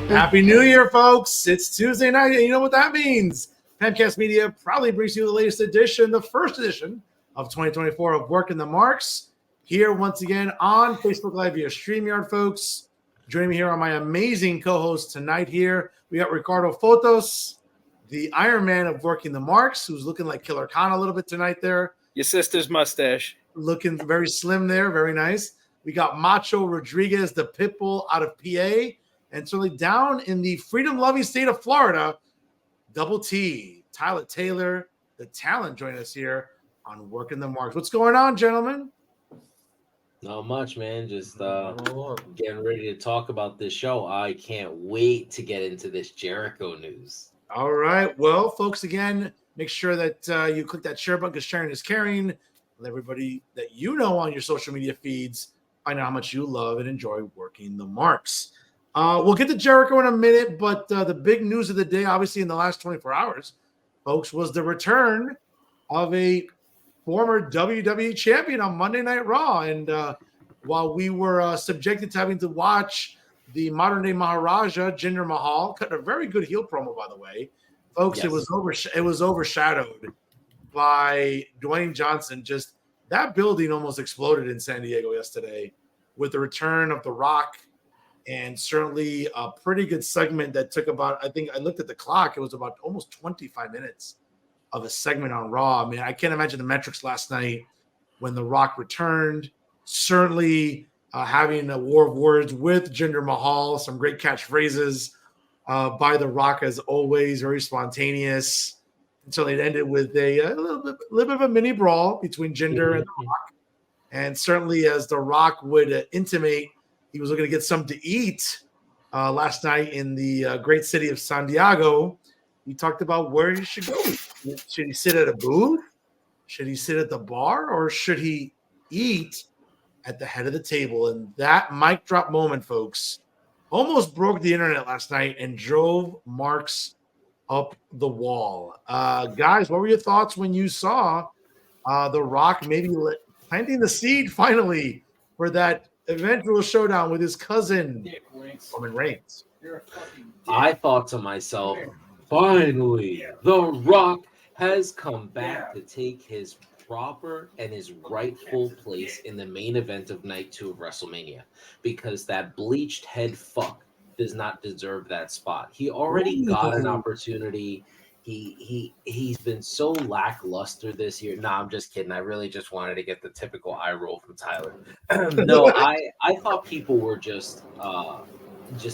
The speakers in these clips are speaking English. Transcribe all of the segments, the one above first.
Happy New Year, folks. It's Tuesday night, and you know what that means. Famcast Media proudly brings you the latest edition, the first edition of 2024 of Working the Marks. Here once again on Facebook Live via StreamYard, folks. Joining me here are my amazing co-hosts tonight here. We got Ricardo Fotos, the Iron Man of Working the Marks, who's looking like Killer Khan a little bit tonight there. Your sister's mustache. Looking very slim there, very nice. We got Macho Rodriguez, the Pitbull out of PA. And certainly down in the freedom-loving state of Florida, Double T, Tyler Taylor, the talent, join us here on Working the Marks. What's going on, gentlemen? Not much, man. Just getting ready to talk about this show. I can't wait to get into this Jericho news. All right. Well, folks, again, make sure that you click that share button because sharing is caring. Let everybody that you know on your social media feeds find out how much you love and enjoy Working the Marks. We'll get to Jericho in a minute, but the big news of the day, obviously in the last 24 hours, folks, was the return of a former WWE champion on Monday Night Raw. And while we were subjected to having to watch the modern-day Maharaja, Jinder Mahal, cut a very good heel promo, by the way, folks, yes. It was overshadowed by Dwayne Johnson. Just that building almost exploded in San Diego yesterday with the return of The Rock. And certainly a pretty good segment that took about, I think I looked at the clock, it was about almost 25 minutes of a segment on Raw. I mean, I can't imagine the metrics last night when The Rock returned. Certainly having a war of words with Jinder Mahal, some great catchphrases by The Rock as always, very spontaneous. Until it ended with a little bit of a mini brawl between Jinder and The Rock. And certainly as The Rock would intimate, he was looking to get something to eat last night in the great city of San Diego. He talked about where he should go. Should he sit at a booth? Should he sit at the bar? Or should he eat at the head of the table? And that mic drop moment, folks, almost broke the internet last night and drove marks up the wall. Guys, what were your thoughts when you saw The Rock maybe planting the seed finally for that eventual showdown with his cousin, Roman Reigns? I thought to myself, finally, The Rock has come back to take his proper and his rightful place in the main event of Night 2 of WrestleMania, because that bleached head fuck does not deserve that spot. He already got an opportunity. He's been so lackluster this year. No, I'm just kidding. I really just wanted to get the typical eye roll from Tyler. No, I thought people were just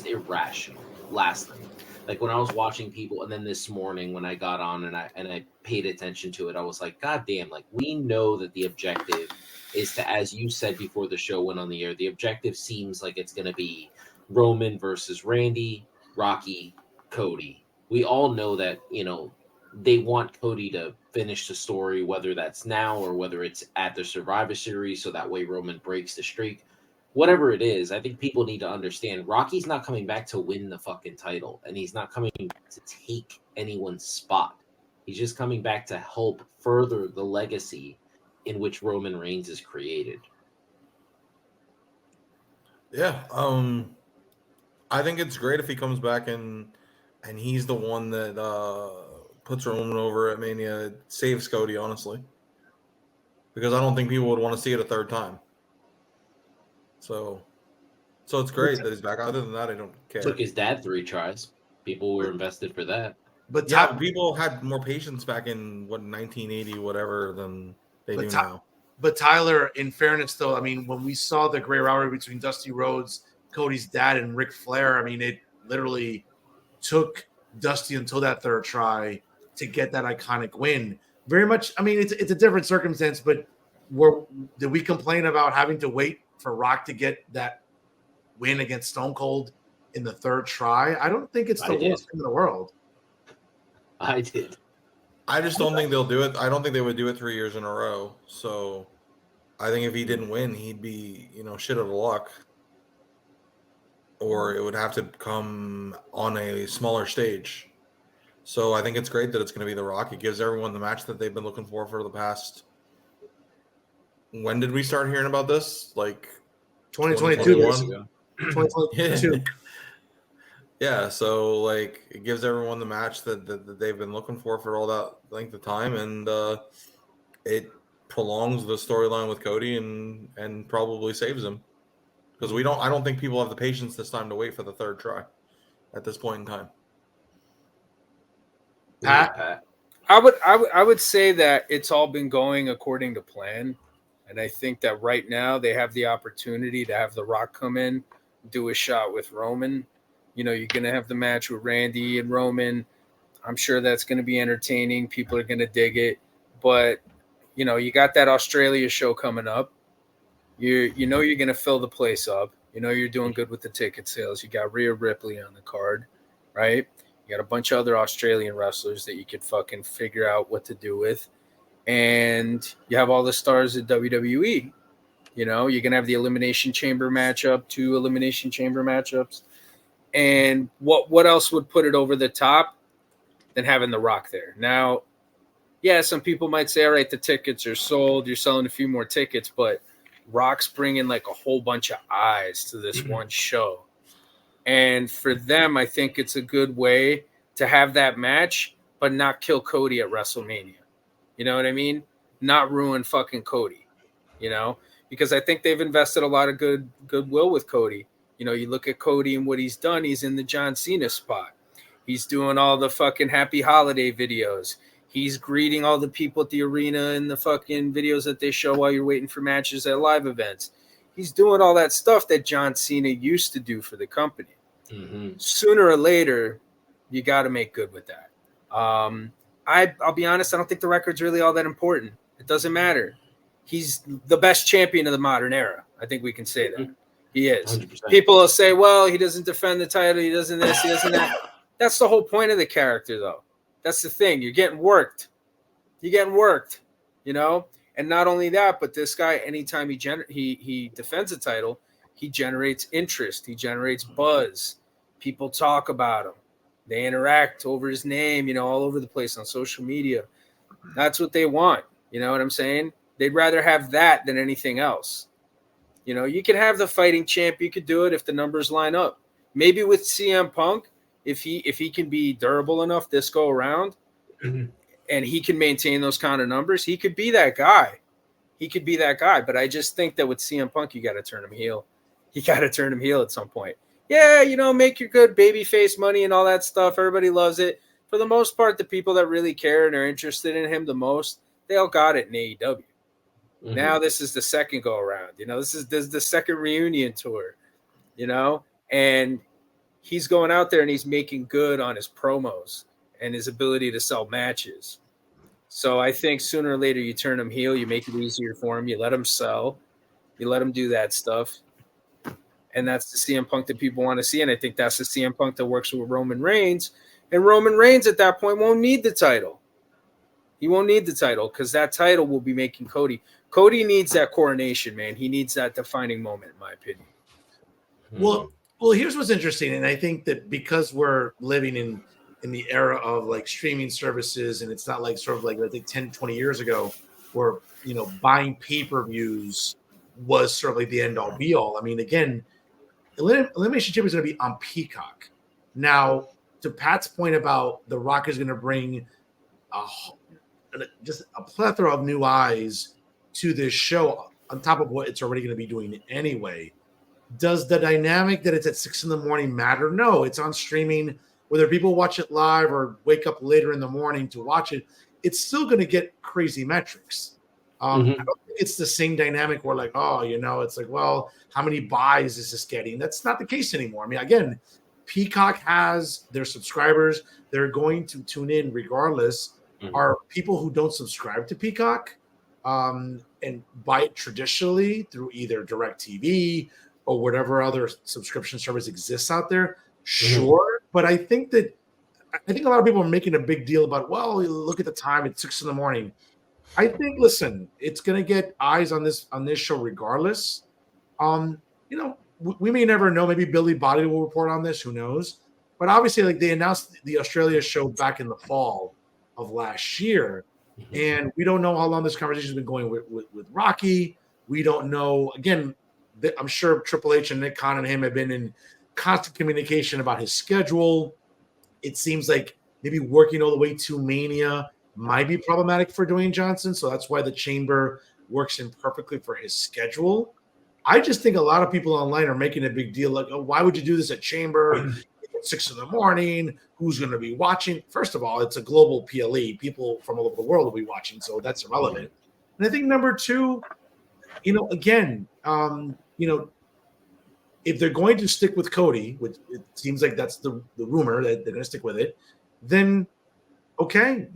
irrational last night. Like when I was watching people, and then this morning when I got on and I paid attention to it, I was like, God damn! Like we know that the objective is to, as you said before the show went on the air, the objective seems like it's going to be Roman versus Randy, Rocky, Cody. We all know that, you know, they want Cody to finish the story, whether that's now or whether it's at the Survivor Series, so that way Roman breaks the streak. Whatever it is, I think people need to understand Rocky's not coming back to win the fucking title, and he's not coming to take anyone's spot. He's just coming back to help further the legacy in which Roman Reigns is created. Yeah, I think it's great if he comes back and he's the one that puts Roman over at Mania. It saves Cody, honestly, because I don't think people would want to see it a third time. So it's great that he's back. Other than that, I don't care. Took his dad 3 tries. People were invested for that. But yeah, people had more patience back in 1980, whatever, than they do now. But Tyler, in fairness, though, I mean, when we saw the great rivalry between Dusty Rhodes, Cody's dad, and Ric Flair, I mean, it literally took Dusty until that third try to get that iconic win. Very much, I mean, it's a different circumstance, but did we complain about having to wait for Rock to get that win against Stone Cold in the third try? I don't think it's the worst thing in the world. I did. I just don't think they'll do it. I don't think they would do it 3 years in a row. So I think if he didn't win, he'd be, shit out of luck. Or it would have to come on a smaller stage. So I think it's great that it's going to be The Rock. It gives everyone the match that they've been looking for the past when did we start hearing about this? Like 2022. 2021? 2022. Yeah, so like it gives everyone the match that they've been looking for all that length of time, and it prolongs the storyline with Cody and probably saves him because I don't think people have the patience this time to wait for the third try at this point in time. Pat? I would say that it's all been going according to plan, and I think that right now they have the opportunity to have The Rock come in, do a shot with Roman. You know, you're gonna have the match with Randy and Roman. I'm sure that's gonna be entertaining. People are gonna dig it, but you know, you got that Australia show coming up. You know you're gonna fill the place up. You know you're doing good with the ticket sales. You got Rhea Ripley on the card, right? You got a bunch of other Australian wrestlers that you could fucking figure out what to do with. And you have all the stars at WWE. You know, you're going to have the Elimination Chamber matchup, 2 Elimination Chamber matchups. And what else would put it over the top than having The Rock there? Now, yeah, some people might say, all right, the tickets are sold. You're selling a few more tickets, but Rock's bringing like a whole bunch of eyes to this one show. And for them, I think it's a good way to have that match, but not kill Cody at WrestleMania. You know what I mean? Not ruin fucking Cody, you know? Because I think they've invested a lot of goodwill with Cody. You know, you look at Cody and what he's done. He's in the John Cena spot. He's doing all the fucking happy holiday videos. He's greeting all the people at the arena and the fucking videos that they show while you're waiting for matches at live events. He's doing all that stuff that John Cena used to do for the company. Mm-hmm. Sooner or later, you got to make good with that. I'll be honest, I don't think the record's really all that important. It doesn't matter. He's the best champion of the modern era. I think we can say that. He is. 100%. People will say, well, he doesn't defend the title. He doesn't this, he doesn't that. That's the whole point of the character, though. That's the thing. You're getting worked. You know? And not only that, but this guy, anytime he defends a title, he generates interest. He generates buzz. People talk about him. They interact over his name, you know, all over the place on social media. That's what they want. You know what I'm saying? They'd rather have that than anything else. You know, you can have the fighting champ. You could do it if the numbers line up. Maybe with CM Punk, if he can be durable enough this go around, and he can maintain those kind of numbers, he could be that guy. But I just think that with CM Punk, you got to turn him heel. At some point. Yeah, you know, make your good babyface money and all that stuff. Everybody loves it. For the most part, the people that really care and are interested in him the most, they all got it in AEW. Mm-hmm. Now this is the second go around. You know, this is the second reunion tour. You know, and he's going out there and he's making good on his promos and his ability to sell matches. So I think sooner or later you turn him heel, you make it easier for him, you let him sell, you let him do that stuff. And that's the CM Punk that people want to see. And I think that's the CM Punk that works with Roman Reigns. And Roman Reigns at that point won't need the title. He won't need the title because that title will be making Cody. Cody needs that coronation, man. He needs that defining moment, in my opinion. Well, here's what's interesting. And I think that because we're living in the era of like streaming services, and it's not like sort of like I think 10, 20 years ago where, you know, buying pay-per-views was sort of like the end-all be-all. I mean, again, Elimination Chamber is going to be on Peacock. Now, to Pat's point about The Rock is going to bring just a plethora of new eyes to this show on top of what it's already going to be doing anyway. Does the dynamic that it's at 6 a.m. matter? No, it's on streaming. Whether people watch it live or wake up later in the morning to watch it, it's still going to get crazy metrics. I don't think it's the same dynamic where like, oh, you know, it's like, well, how many buys is this getting? That's not the case anymore. I mean, again, Peacock has their subscribers. They're going to tune in regardless. Are people who don't subscribe to Peacock and buy it traditionally through either DirecTV or whatever other subscription service exists out there? Sure. But I think a lot of people are making a big deal about, well, look at the time, it's 6 a.m. I think, listen, it's going to get eyes on this show regardless. You know, we may never know. Maybe Billy Body will report on this. Who knows? But obviously, like they announced the Australia show back in the fall of last year, and we don't know how long this conversation has been going with Rocky. We don't know. Again, I'm sure Triple H and Nick Khan and him have been in constant communication about his schedule. It seems like maybe working all the way to Mania might be problematic for Dwayne Johnson. So that's why the Chamber works in perfectly for his schedule. I just think a lot of people online are making a big deal like, oh, why would you do this at Chamber at 6 a.m? Who's going to be watching? First of all, it's a global PLE. People from all over the world will be watching, so that's irrelevant. And I think number two, again, if they're going to stick with Cody, which it seems like that's the rumor that they're going to stick with it, then okay,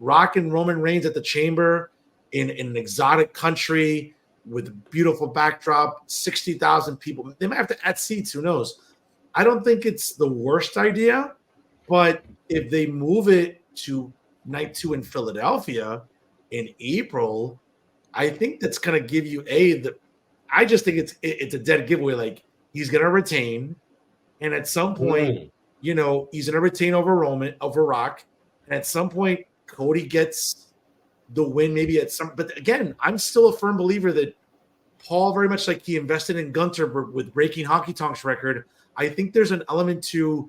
Rock and Roman Reigns at the Chamber in an exotic country with a beautiful backdrop, 60,000 people. They might have to add seats, who knows? I don't think it's the worst idea, but if they move it to night 2 in Philadelphia in April, I think that's going to give you I just think it's a dead giveaway. Like, he's going to retain, and at some point, he's going to retain over Rock, and at some point, Cody gets the win. Maybe at some, but again, I'm still a firm believer that Paul, very much like he invested in Gunter with breaking Honky Tonk's record, I think there's an element to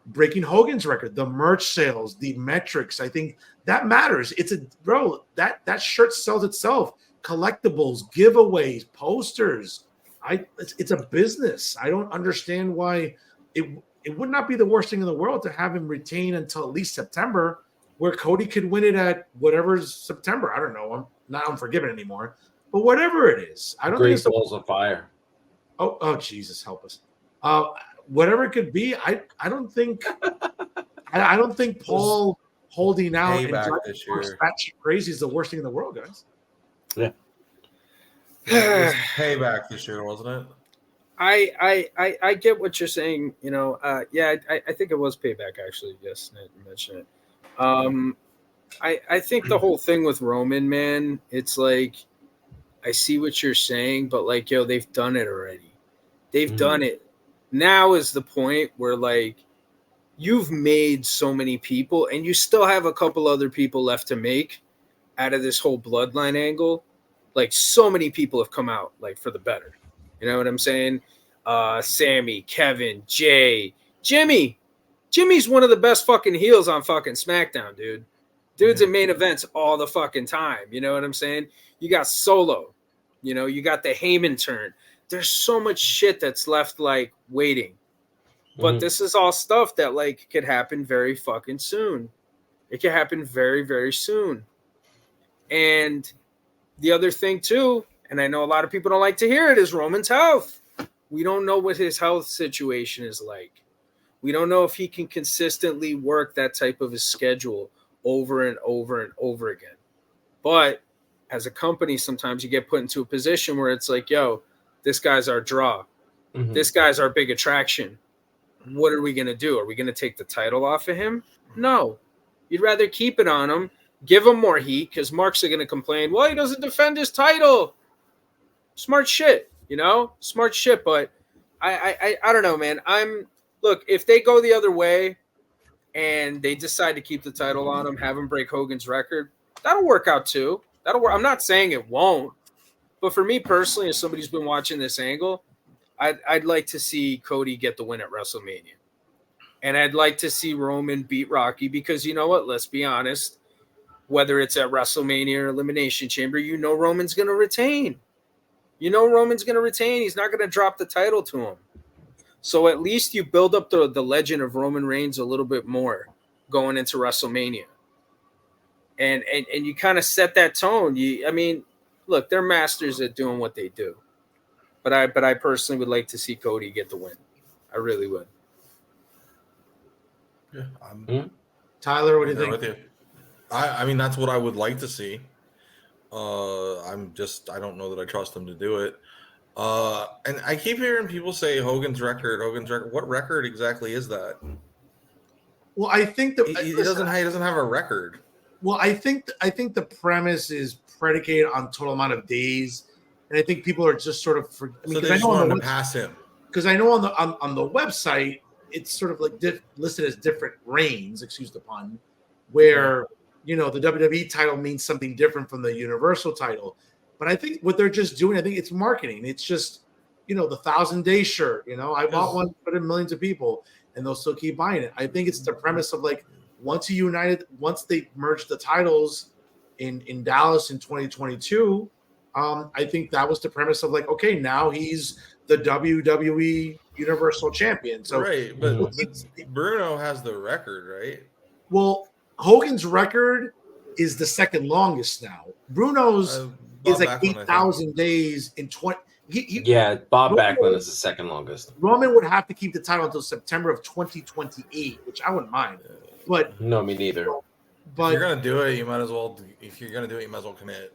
breaking Hogan's record, the merch sales, the metrics. I think that matters. That shirt sells itself. Collectibles, giveaways, posters. It's a business. I don't understand why it would not be the worst thing in the world to have him retain until at least September, where Cody could win it at whatever's September. I don't know. I'm not unforgiven anymore, but whatever it is, I don't think it's balls of fire. Oh, Jesus, help us. Whatever it could be, I don't think I don't think Paul holding out and driving batshit crazy is the worst thing in the world, guys. Yeah. It was payback this year, wasn't it? I get what you're saying. I think it was payback actually. Yes, Ned, you mentioned it. I think the whole thing with Roman, man, it's like I see what you're saying, but like, they've done it already. They've done it. Now is the point where like you've made so many people, and you still have a couple other people left to make out of this whole bloodline angle. Like, so many people have come out like for the better. You know what I'm saying? Sammy, Kevin, Jay, Jimmy. Jimmy's one of the best fucking heels on fucking SmackDown, dude. Dude's in main events all the fucking time. You know what I'm saying? You got Solo. You got the Heyman turn. There's so much shit that's left like waiting. But this is all stuff that like could happen very fucking soon. It could happen very, very soon. And the other thing too, and I know a lot of people don't like to hear it, is Roman's health. We don't know what his health situation is like. We don't know if he can consistently work that type of a schedule over and over and over again. But as a company, sometimes you get put into a position where it's like, this guy's our draw. This guy's our big attraction. What are we going to do? Are we going to take the title off of him? No. You'd rather keep it on him, give him more heat, because Mark's going to complain, well, he doesn't defend his title. Smart shit, Smart shit, but I don't know, man. Look, if they go the other way and they decide to keep the title on him, have him break Hogan's record, that'll work out too. That'll work. I'm not saying it won't, but for me personally, as somebody who's been watching this angle, I'd like to see Cody get the win at WrestleMania. And I'd like to see Roman beat Rocky, because you know what? Let's be honest. Whether it's at WrestleMania or Elimination Chamber, Roman's going to retain. He's not going to drop the title to him. So at least you build up the legend of Roman Reigns a little bit more going into WrestleMania. And you kind of set that tone. Look, they're masters at doing what they do. But I personally would like to see Cody get the win. I really would. Yeah, Tyler, what do you think? With you. I mean, that's what I would like to see. I don't know that I trust him to do it. And I keep hearing people say Hogan's record. What record exactly is that? Well, I think that he doesn't have a record. Well, I think the premise is predicated on total amount of days, and I think people are just sort of. So they just wanted to pass him. Because I know on the website it's sort of like listed as different reigns. Excuse the pun. Where the WWE title means something different from the Universal title. But I think what they're just doing, I think it's marketing. It's just, the 1,000-day shirt. I bought one, put in millions of people, and they'll still keep buying it. I think it's the premise of like once they merged the titles in Dallas in 2022. I think that was the premise of like, okay, now he's the WWE Universal Champion. So right, but Bruno has the record, right? Well, Hogan's record is the second longest now. Bruno's is like 8,000 days in 20. Bob Backlund is the second longest. Roman would have to keep the title until September of 2028, which I wouldn't mind. But no, me neither. But if you're gonna do it, you might as well. If you're gonna do it, you might as well commit.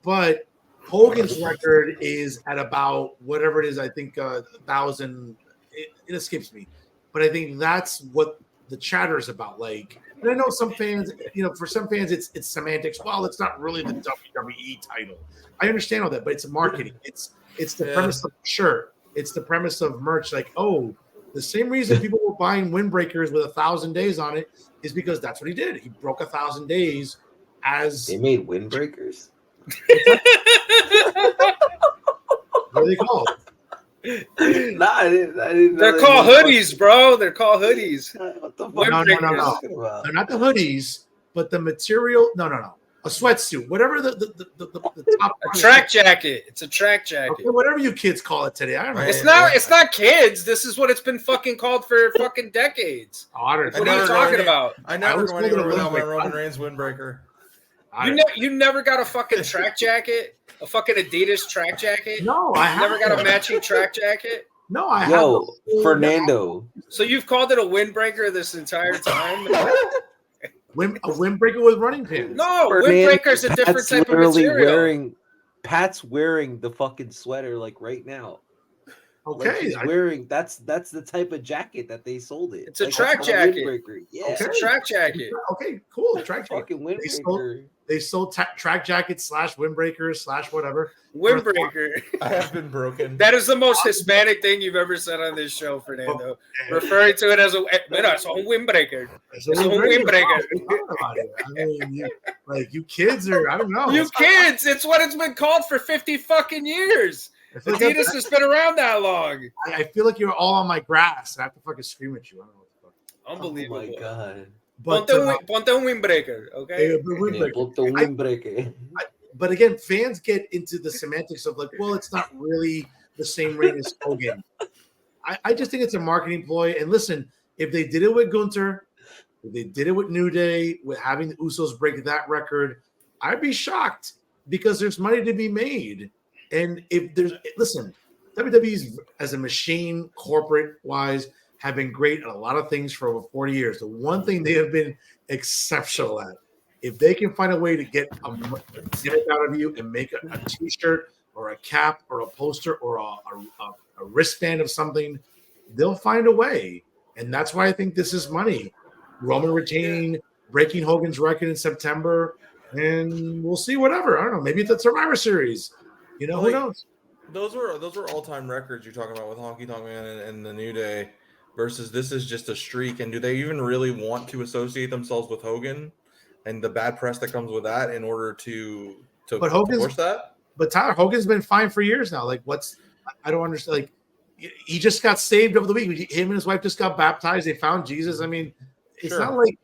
But Hogan's record is at about whatever it is. I think 1,000. It escapes me, but I think that's what the chatter is about. Like, and I know some fans, for some fans, it's semantics. Well, it's not really the WWE title. I understand all that, but it's marketing. It's the premise of the shirt. It's the premise of merch. Like, oh, the same reason people were buying windbreakers with 1,000 days on it is because that's what he did. He broke 1,000 days as they made windbreakers. What are they called? I didn't They're called hoodies, bro. They're called hoodies. What the fuck? No. They're not the hoodies, but the material. No. A sweatsuit, whatever the top. A track jacket. It's a track jacket. Okay, whatever you kids call it today. I don't know. It's not kids. This is what it's been fucking called for fucking decades. I don't know. What are you talking about? I never go anywhere without my Roman Reigns windbreaker. You never got a fucking track jacket? A fucking Adidas track jacket? No, I never got a matching track jacket? No, I haven't. Fernando. So you've called it a windbreaker this entire time? A windbreaker with running pins. No, windbreaker's a different type of material. Pat's wearing the fucking sweater like right now. Okay, like that's the type of jacket that they sold it. It's a track jacket. Yeah, it's a track jacket. Okay, cool. Track jacket. Fucking windbreaker. They sold track jackets / windbreakers / whatever. Windbreaker. I have been broken. That is the most Hispanic thing you've ever said on this show, Fernando. Referring to it as it's a windbreaker. It's a windbreaker. I mean, you kids are, I don't know. You kids, it's what it's been called for 50 fucking years. Adidas has been around that long. I feel like you're all on my grass. I have to fucking scream at you. I don't know what the fuck. Unbelievable. Oh my god. But, ponte un windbreaker, okay? But again, fans get into the semantics of like, well, it's not really the same ring as Hogan. I just think it's a marketing ploy. And listen, if they did it with Gunther, if they did it with New Day, with having the Usos break that record, I'd be shocked because there's money to be made. And WWE's as a machine, corporate wise, have been great at a lot of things for over 40 years. The one thing they have been exceptional at, if they can find a way to get it out of you and make a t-shirt or a cap or a poster or a wristband of something, they'll find a way. And that's why I think this is money. Roman retaining, breaking Hogan's record in September, and we'll see whatever. I don't know. Maybe it's a Survivor Series. Who knows? Those were all-time records you're talking about with Honky Tonk Man and the New Day versus this is just a streak. And do they even really want to associate themselves with Hogan and the bad press that comes with that in order to force that? But Tyler, Hogan's been fine for years now. Like, I don't understand. Like, he just got saved over the week. Him and his wife just got baptized. They found Jesus. I mean, it's not like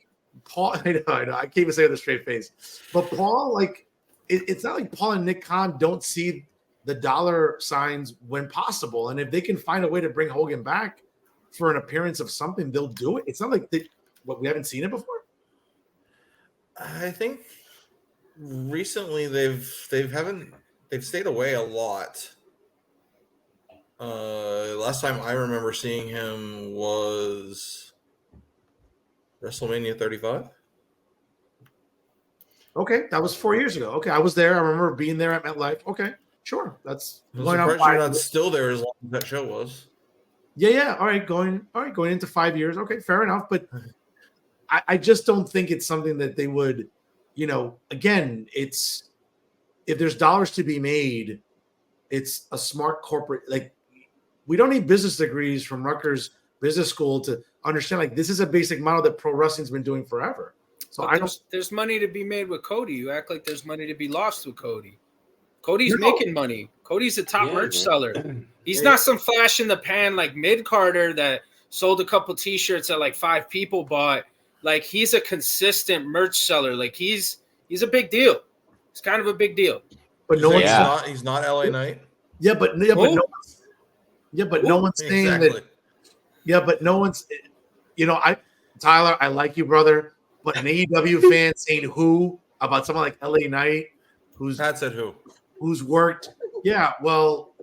Paul. I know. I can't even say it with a straight face. But Paul, like, it's not like Paul and Nick Khan don't see the dollar signs when possible. And if they can find a way to bring Hogan back for an appearance of something, they'll do it. It's not like we haven't seen it before. I think recently they've stayed away a lot. Last time I remember seeing him was WrestleMania 35. Okay, that was 4 years ago. Okay, I was there. I remember being there at MetLife. Okay, sure. That's going on. You're not still there as long as that show was. Yeah. All right, going into 5 years. Okay, fair enough. But I just don't think it's something that they would, again, it's if there's dollars to be made, it's a smart corporate. Like, we don't need business degrees from Rutgers Business School to understand, like, this is a basic model that pro wrestling's been doing forever. So there's money to be made with Cody. You act like there's money to be lost with Cody. Cody's No. making money. Cody's a top Yeah, merch man. seller. He's Yeah. not some flash in the pan like Mid Carter that sold a couple T-shirts that like 5 people bought. Like he's a consistent merch seller. Like he's a big deal. It's kind of a big deal. But no one's Yeah. He's not LA Knight. but no one's saying Exactly. that. Yeah, but no one's. Tyler, I like you, brother. But an AEW fan saying who about someone like LA Knight, Pat said who? who's worked. Yeah, well,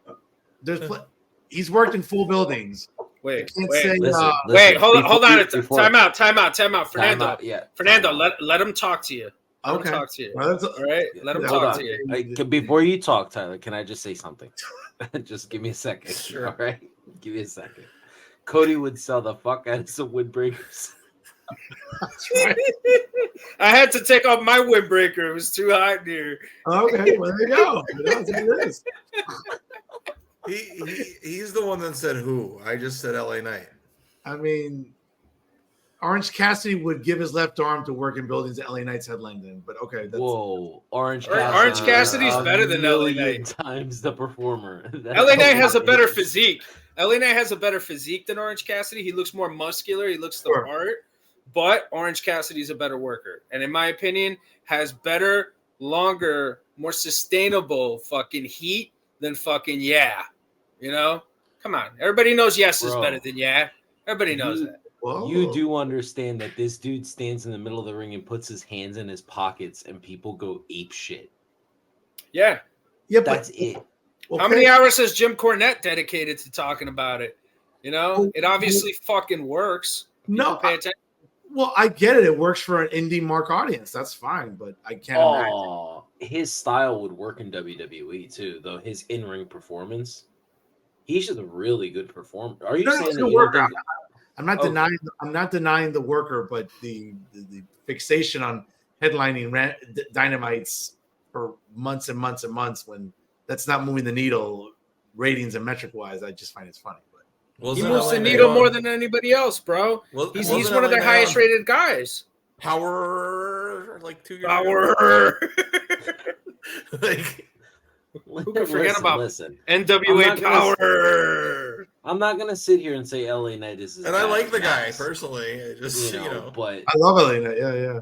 he's worked in full buildings. Wait, Can't wait, say, Listen, wait, hold on. before- Time out. Fernando, yeah. Fernando, Time out. let him talk to you. Let Okay. him talk to you. Well, that's- All right, let him Hold talk on. to you. Before you talk, Tyler, can I just say something? Just give me a second. Sure. All right, give me a second. Cody would sell the fuck out of some windbreakers. That's right. I had to take off my windbreaker. It was too hot in here. Okay, well, there you go. That's what it is. He's the one that said who. I just said LA Knight. I mean, Orange Cassidy would give his left arm to work in buildings that LA Knights headlined in, but okay. That's, Whoa, Orange Orange Cassidy's a better than LA million Knight. times the performer. LA Knight has a better physique. LA Knight has a better physique than Orange Cassidy. He looks more muscular. He looks the Sure. part. But Orange Cassidy's a better worker. And in my opinion, has better, longer, more sustainable fucking heat than fucking yeah. You know? Come on. Everybody knows yes is Bro. better than yeah. Everybody knows that. Whoa. You do understand that this dude stands in the middle of the ring and puts his hands in his pockets and people go ape shit. Yeah. Yeah, That's but it. okay. How many hours has Jim Cornette dedicated to talking about it? You know? Oh, It obviously fucking works. People No, pay attention. well, I get it. It works for an indie mark audience. That's fine, but I can't imagine. Oh, his style would work in WWE too, though. His in-ring performance, he's just a really good performer. Are you No, saying it's that a you don't worker. think I'm not Okay. denying. I'm not denying the worker, but the fixation on headlining Dynamites for months and months and months when that's not moving the needle, ratings and metric wise, I just find it's funny. But He Wasn't moves LA the Knight needle on- more than anybody else, bro. Was- He's wasn't one of LA their Knight highest on rated guys. Power like 2 years ago? Power. Like, Who can forget about Listen, NWA I'm not gonna- Power. I'm not gonna sit here and say LA Knight is, and I like the guy personally. I just you know, but I love Elena. Yeah.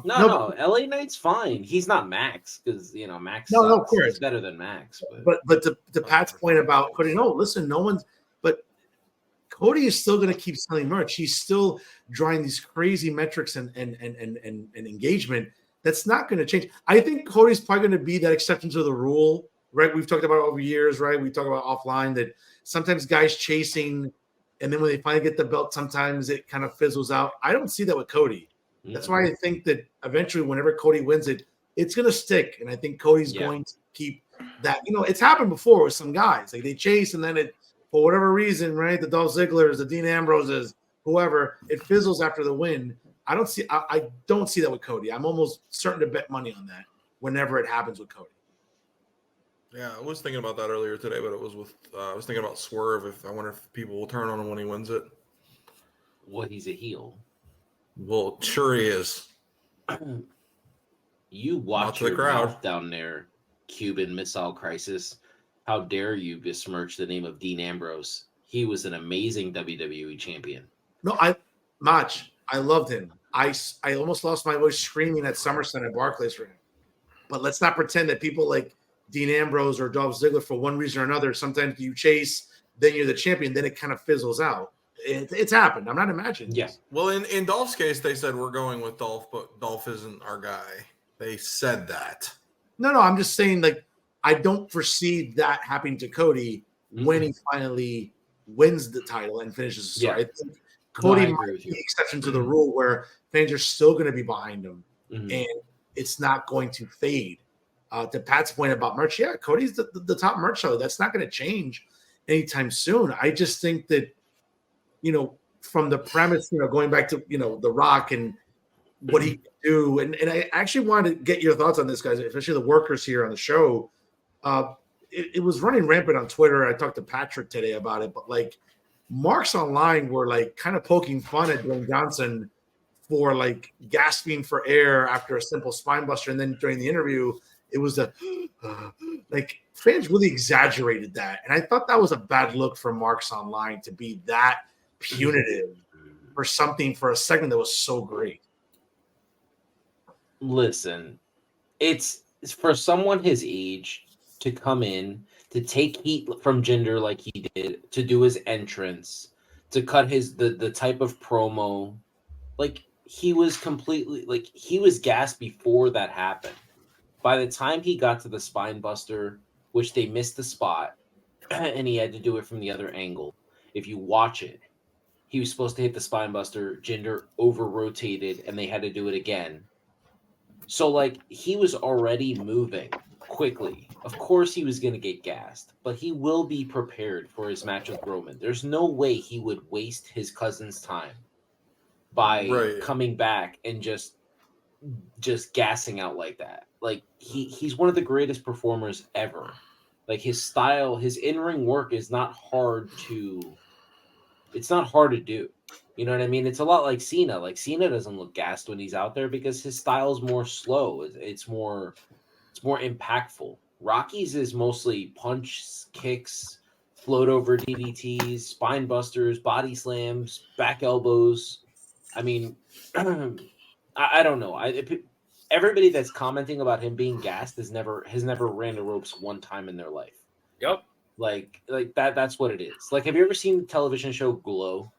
no, LA Knight's fine. He's not Max because Max. No, of sucks. course. He's better than Max. But to Pat's point about Cody, no, listen, no one's. But Cody is still going to keep selling merch. He's still drawing these crazy metrics and engagement. That's not going to change. I think Cody's probably going to be that exception to the rule, right? We've talked about it over years, right? We talk about offline that sometimes guys chasing, and then when they finally get the belt, sometimes it kind of fizzles out. I don't see that with Cody. That's why I think that eventually, whenever Cody wins it, it's going to stick. And I think Cody's going to keep that. It's happened before with some guys. Like they chase and then it, for whatever reason, right? The Dolph Ziggler's, the Dean Ambroses, whoever, it fizzles after the win. I don't see that with Cody. I'm almost certain to bet money on that whenever it happens with Cody. yeah, I was thinking about that earlier today, but it was with I was thinking about Swerve. I wonder if people will turn on him when he wins it. Well, he's a heel. Well, sure he is. You watch to the your crowd. mouth down there, Cuban Missile Crisis. How dare you besmirch the name of Dean Ambrose? He was an amazing WWE champion. No, Mach, I loved him. I almost lost my voice screaming at SummerSlam at Barclays for him. But let's not pretend that people like Dean Ambrose or Dolph Ziggler, for one reason or another, sometimes you chase, then you're the champion, then it kind of fizzles out. It's happened. I'm not imagining. Yeah. this. Well, in Dolph's case, they said we're going with Dolph, but Dolph isn't our guy. They said that. No, I'm just saying, like, I don't foresee that happening to Cody when he finally wins the title and finishes the story. Yeah. I think Cody I agree might with be you. the exception to the rule where fans are still going to be behind him Mhm. and it's not going to fade. To Pat's point about merch, yeah, Cody's the top merch seller. That's not going to change anytime soon. I just think that, from the premise, going back to, The Rock and what he can do. And I actually wanted to get your thoughts on this, guys, especially the workers here on the show. It was running rampant on Twitter. I talked to Patrick today about it, but like marks online were like kind of poking fun at Dwayne Johnson for like gasping for air after a simple spine buster. And then during the interview, It was a like fans really exaggerated that, and I thought that was a bad look for Marks Online to be that punitive for something for a segment that was so great. Listen, it's for someone his age to come in to take heat from Jinder like he did, to do his entrance, to cut the type of promo, like he was completely like he was gassed before that happened. By the time he got to the spine buster, which they missed the spot, and he had to do it from the other angle. If you watch it, he was supposed to hit the spine buster. Jinder over rotated, and they had to do it again. So, like, he was already moving quickly. Of course, he was going to get gassed, but he will be prepared for his match with Roman. There's no way he would waste his cousin's time by coming back and just gassing out like that. Like, he's one of the greatest performers ever. Like, his style, his in-ring work is not hard to do. You know what I mean? It's a lot like Cena. Like, Cena doesn't look gassed when he's out there because his style's more slow. It's more impactful. Rocky's is mostly punch, kicks, float over DDTs, spine busters, body slams, back elbows. I mean, I don't know. Everybody that's commenting about him being gassed has never ran the ropes one time in their life. Yep. Like that's what it is. Like, have you ever seen the television show Glow?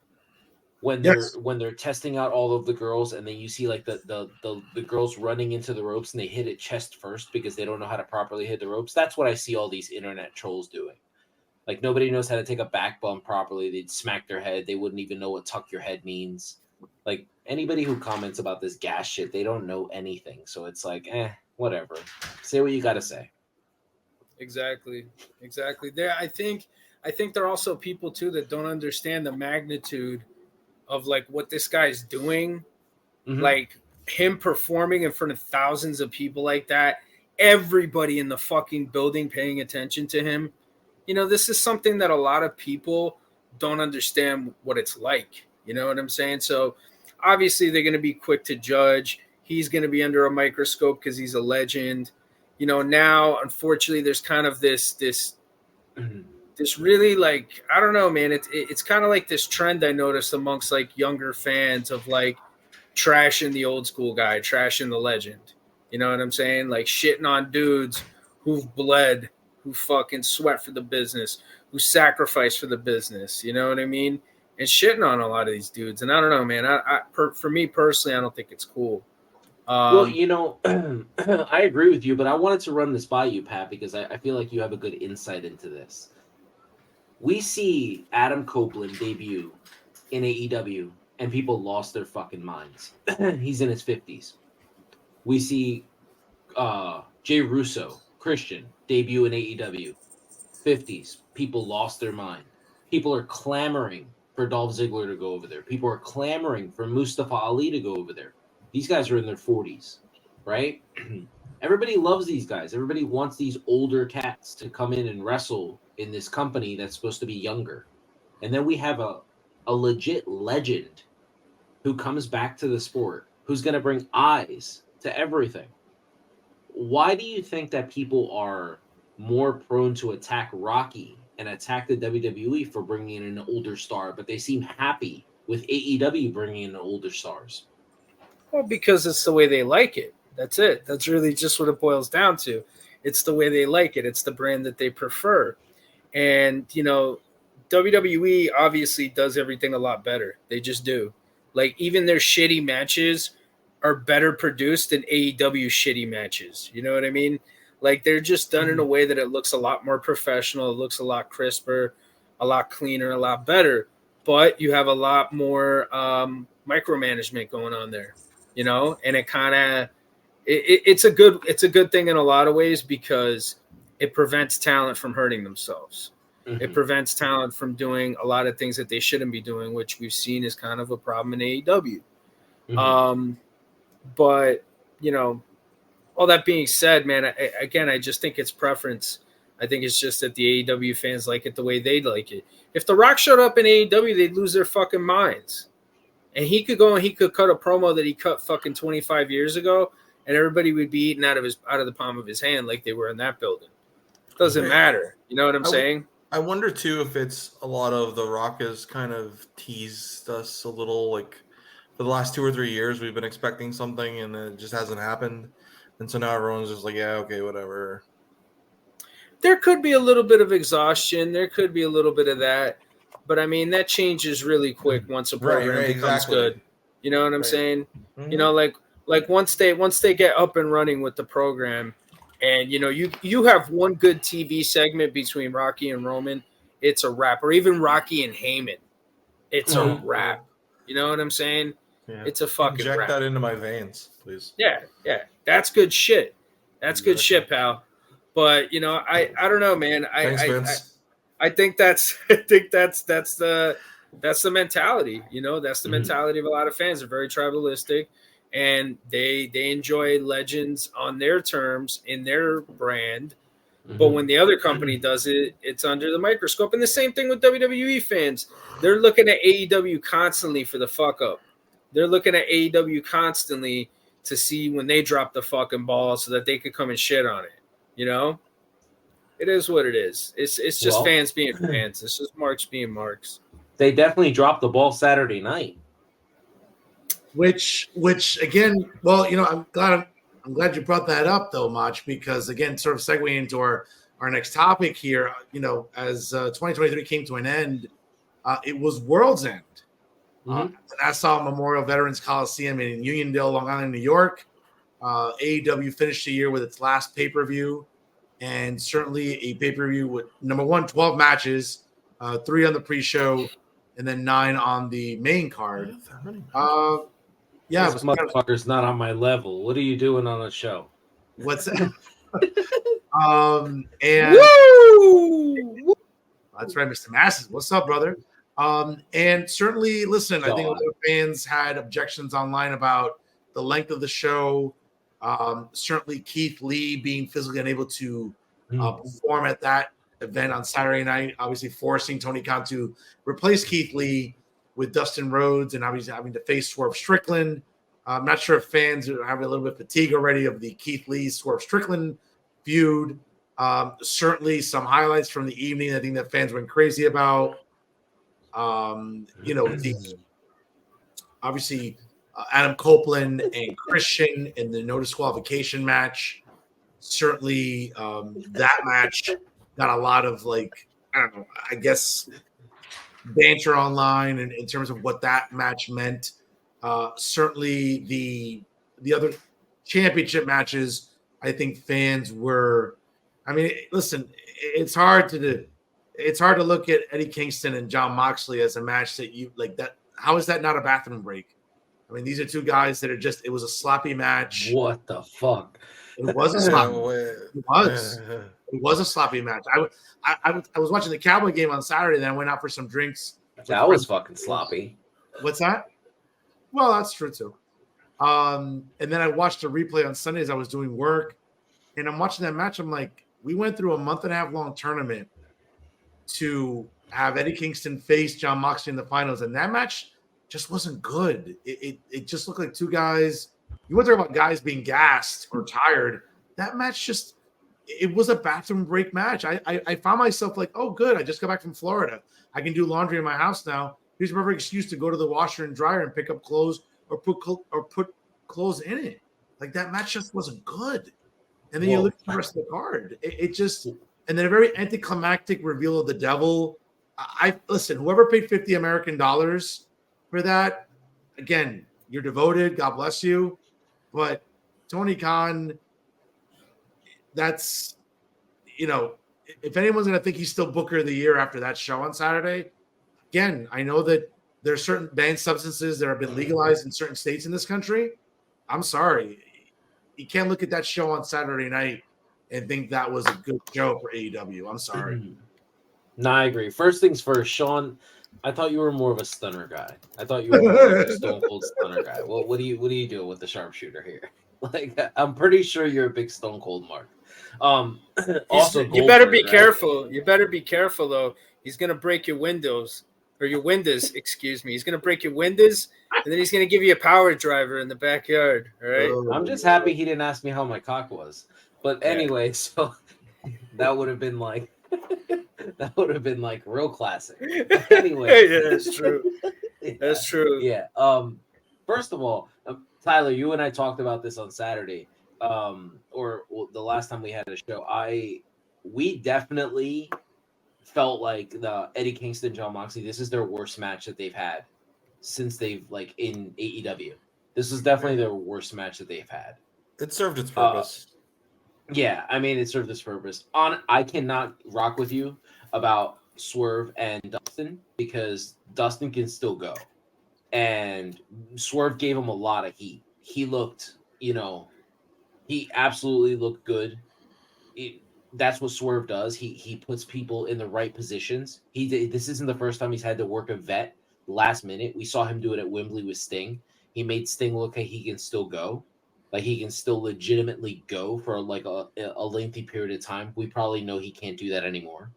When they're testing out all of the girls, and then you see like the girls running into the ropes and they hit it chest first because they don't know how to properly hit the ropes. That's what I see all these internet trolls doing. Like, nobody knows how to take a back bump properly. They'd smack their head. They wouldn't even know what tuck your head means. Like, anybody who comments about this gas shit, they don't know anything. So it's like, whatever. Say what you got to say. Exactly. There, I think there are also people too that don't understand the magnitude of like what this guy's doing. Mm-hmm. Like, him performing in front of thousands of people like that, everybody in the fucking building paying attention to him. You know, this is something that a lot of people don't understand what it's like. You know what I'm saying? So obviously they're going to be quick to judge. He's going to be under a microscope because he's a legend. You know, now, unfortunately, there's kind of this really, like, I don't know, man. It's kind of like this trend I noticed amongst like younger fans of like trashing the old school guy, trashing the legend. You know what I'm saying? Like, shitting on dudes who've bled, who fucking sweat for the business, who sacrificed for the business. You know what I mean? And shitting on a lot of these dudes. And I don't know, man. For me personally, I don't think it's cool. Well, you know, I agree with you, but I wanted to run this by you, Pat, because I feel like you have a good insight into this. We see Adam Copeland debut in AEW, and people lost their fucking minds. He's in his 50s. We see Jay Russo, Christian, debut in AEW, 50s. People lost their mind. People are clamoring for Dolph Ziggler to go over there. People are clamoring for Mustafa Ali to go over there. These guys are in their 40s, right? Everybody loves these guys. Everybody wants these older cats to come in and wrestle in this company that's supposed to be younger. And then we have a legit legend who comes back to the sport, who's going to bring eyes to everything. Why do you think that people are more prone to attack Rocky and attack the WWE for bringing in an older star, but they seem happy with AEW bringing in older stars? Well, because it's the way they like it. That's it. That's really just what it boils down to. It's the way they like it. It's the brand that they prefer. And, you know, WWE obviously does everything a lot better. They just do. Like, even their shitty matches are better produced than AEW shitty matches. You know what I mean? Like, they're just done in a way that it looks a lot more professional. It looks a lot crisper, a lot cleaner, a lot better. But you have a lot more micromanagement going on there. You know, and it kind of it's a good thing in a lot of ways because it prevents talent from hurting themselves. Mm-hmm. It prevents talent from doing a lot of things that they shouldn't be doing, which we've seen is kind of a problem in AEW. Mm-hmm. But you know, all that being said, man, I just think it's preference. I think it's just that the AEW fans like it the way they like it. If The Rock showed up in AEW, they'd lose their fucking minds. And he could go and he could cut a promo that he cut fucking 25 years ago, and everybody would be eating out of the palm of his hand like they were in that building. Doesn't matter. You know what I'm saying? I wonder too if it's a lot of The Rock has kind of teased us a little, like for the last 2 or 3 years we've been expecting something and it just hasn't happened, and so now everyone's just like, yeah, okay, whatever. There could be a little bit of exhaustion. There could be a little bit of that, but I mean that changes really quick once a program becomes good. You know what I'm saying? Mm-hmm. You know, like once they get up and running with the program, and you know you have one good TV segment between Rocky and Roman, it's a wrap. Or even Rocky and Heyman, it's a wrap. You know what I'm saying? Yeah. It's a fucking Inject wrap. that into my veins, please. Yeah, that's good shit. That's good shit, pal. But you know, I don't know, man. Thanks, Vince. I think that's the mentality. You know, that's the mentality of a lot of fans. They're very tribalistic, and they enjoy legends on their terms in their brand. But when the other company does it, it's under the microscope. And the same thing with WWE fans. They're looking at AEW constantly for the fuck up. They're looking at AEW constantly to see when they drop the fucking ball so that they could come and shit on it. You know? It is what it is. It's just fans being fans. It's just marks being marks. They definitely dropped the ball Saturday night. Which again, well, you know, I'm glad you brought that up though, Mach, because again, sort of segueing into our next topic here, you know, as 2023 came to an end, it was Worlds End. Nassau Memorial Veterans Coliseum in Uniondale, Long Island, New York. AEW finished the year with its last pay-per-view, and certainly a pay-per-view with, number one, 12 matches, 3 on the pre-show, and then 9 on the main card. Yeah, this motherfucker's not on my level. What are you doing on the show? What's that? And Woo! That's right, Mr. Masses. What's up, brother? And certainly, listen, I think a lot of fans had objections online about the length of the show. Certainly, Keith Lee being physically unable to perform at that event on Saturday night, obviously forcing Tony Khan to replace Keith Lee with Dustin Rhodes, and obviously having to face Swerve Strickland. I'm not sure if fans are having a little bit of fatigue already of the Keith Lee Swerve Strickland feud. Certainly some highlights from the evening I think that fans went crazy about. You know, obviously Adam Copeland and Christian in the no disqualification match. Certainly that match got a lot of, like, I don't know, I guess banter online and in terms of what that match meant. Certainly the other championship matches, I think fans were, I mean, listen, it's hard to look at Eddie Kingston and Jon Moxley as a match that you like. That, how is that not a bathroom break? I mean, these are two guys that are just, it was a sloppy match. What the fuck? It was a sloppy match. It was a sloppy match. I was watching the Cowboy game on Saturday, then I went out for some drinks. That was fucking sloppy. What's that? Well, that's true too. And then I watched a replay on Sundays. I was doing work, and I'm watching that match. I'm like, we went through a month-and-a-half long tournament to have Eddie Kingston face Jon Moxley in the finals, and that match just wasn't good. It just looked like two guys. You want to talk about guys being gassed or tired? That match just, it was a bathroom break match. I found myself like, oh, good. I just got back from Florida. I can do laundry in my house now. Here's a perfect excuse to go to the washer and dryer and pick up clothes or put clothes in it. Like, that match just wasn't good. And then you look at the rest of the card. It just, and then a very anticlimactic reveal of the devil. Listen, whoever paid $50 American for that, again, you're devoted. God bless you. But Tony Khan, that's, you know, if anyone's going to think he's still Booker of the Year after that show on Saturday, again, I know that there are certain banned substances that have been legalized in certain states in this country. I'm sorry. You can't look at that show on Saturday night and think that was a good show for AEW. I'm sorry. No, I agree. First things first, Sean, I thought you were more of a stunner guy. I thought you were more of a Stone Cold Stunner guy. Well, what are you doing with the sharpshooter here? Like, I'm pretty sure you're a big Stone Cold Mark. Also, you better be careful. You better be careful, though. He's gonna break your windows or your windows. Excuse me. He's gonna break your windows And then he's going to give you a power driver in the backyard. All right. I'm just happy he didn't ask me how my cock was. But anyway, so that would have been like real classic. But anyway, Yeah, that's true. That's true. Yeah. First of all, Tyler, you and I talked about this on Saturday, or the last time we had a show. We definitely felt like the Eddie Kingston, John Moxley. This is their worst match that they've had since they've in AEW. This is definitely their worst match that they've had. It served its purpose. Yeah, I mean, it served its purpose. I cannot rock with you about Swerve and Dustin because Dustin can still go. And Swerve gave him a lot of heat. He looked, he absolutely looked good. That's what Swerve does. He puts people in the right positions. This isn't the first time he's had to work a vet last minute. We saw him do it at Wembley with Sting. He made Sting look like he can still go. Like he can still legitimately go for like a lengthy period of time. We probably know he can't do that anymore.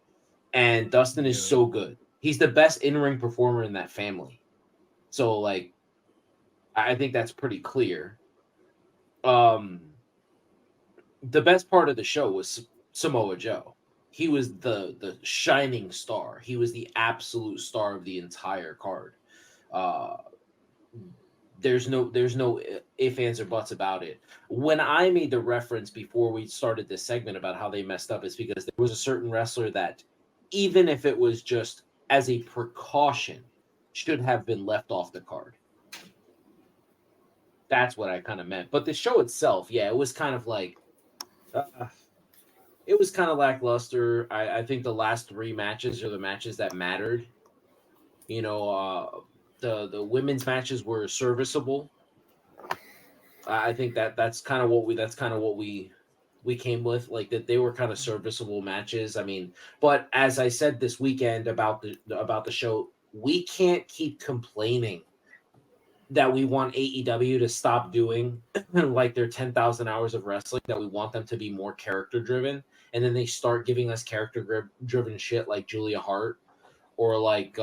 And Dustin is so good. He's the best in-ring performer in that family. So like, I think that's pretty clear. The best part of the show was Samoa Joe. He was the shining star. He was the absolute star of the entire card. There's no ifs, ands, or buts about it. When I made the reference before we started this segment about how they messed up, it's because there was a certain wrestler that, even if it was just as a precaution, should have been left off the card. That's what I kind of meant. But the show itself, it was kind of like, it was kind of lackluster. I think the last 3 matches are the matches that mattered. The women's matches were serviceable. I think that's kind of what we came with, like that they were kind of serviceable matches. I mean, but as I said this weekend about the show, we can't keep complaining that we want AEW to stop doing like their 10,000 hours of wrestling, that we want them to be more character driven, and then they start giving us character driven shit like Julia Hart or like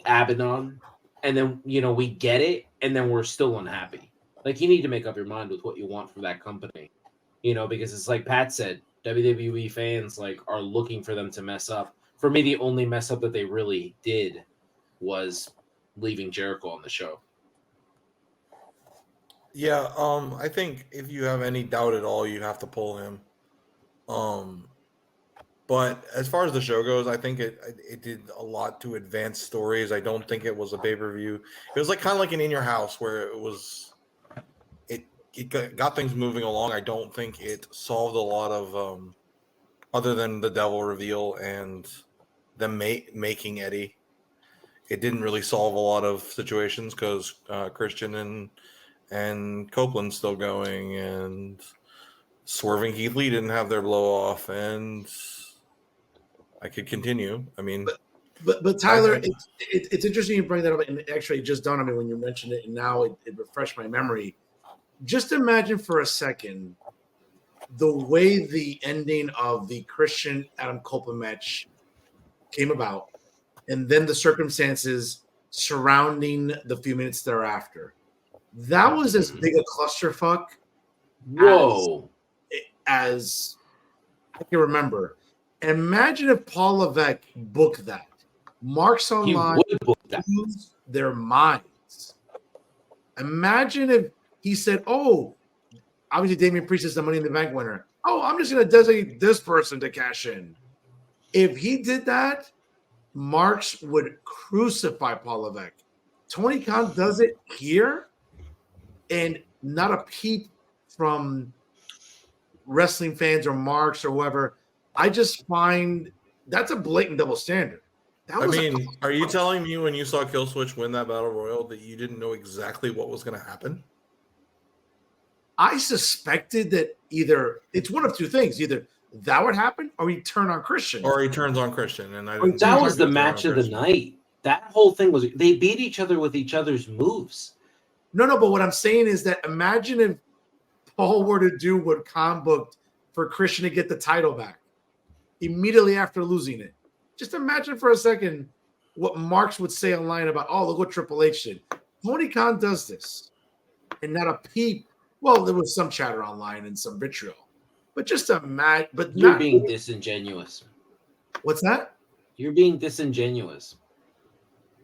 Abaddon, and then we get it, and then we're still unhappy. Like, you need to make up your mind with what you want from that company, because it's like Pat said, WWE fans like are looking for them to mess up. For me, the only mess up that they really did was leaving Jericho on the show. Yeah, I think if you have any doubt at all, you have to pull him. But as far as the show goes, I think it did a lot to advance stories. I don't think it was a pay-per-view. It was like kind of like an In Your House where it got things moving along. I don't think it solved a lot of other than the devil reveal and them making Eddie. It didn't really solve a lot of situations because Christian and Copeland's still going, and Swerving Keith Lee didn't have their blow off, and I could continue. I mean, but Tyler, it's interesting you bring that up, and actually it just dawned on me when you mentioned it, and now it refreshed my memory. Just imagine for a second the way the ending of the Christian Adam Copeland match came about, and then the circumstances surrounding the few minutes thereafter. That was as big a clusterfuck as I can remember. Imagine if Paul Levesque booked that. Marks Online lose their minds. Imagine if he said, obviously Damian Priest is the Money in the Bank winner. I'm just going to designate this person to cash in. If he did that, Marks would crucify Paul Levesque. Tony Khan does it here, and not a peep from wrestling fans or Marks or whoever. I just find that's a blatant double standard. Are you telling me when you saw Killswitch win that Battle Royal that you didn't know exactly what was going to happen? I suspected that either it's one of two things. Either that would happen or he turned on Christian. Or he turns on Christian. And that was the match of the night. That whole thing was they beat each other with each other's moves. No, but what I'm saying is that imagine if Paul were to do what Khan booked for Christian to get the title back immediately after losing it. Just imagine for a second what Marks would say online about, look what Triple H did. Tony Khan does this and not a peep. Well, there was some chatter online and some vitriol, but just a mad. But You're not being disingenuous. What's that? You're being disingenuous.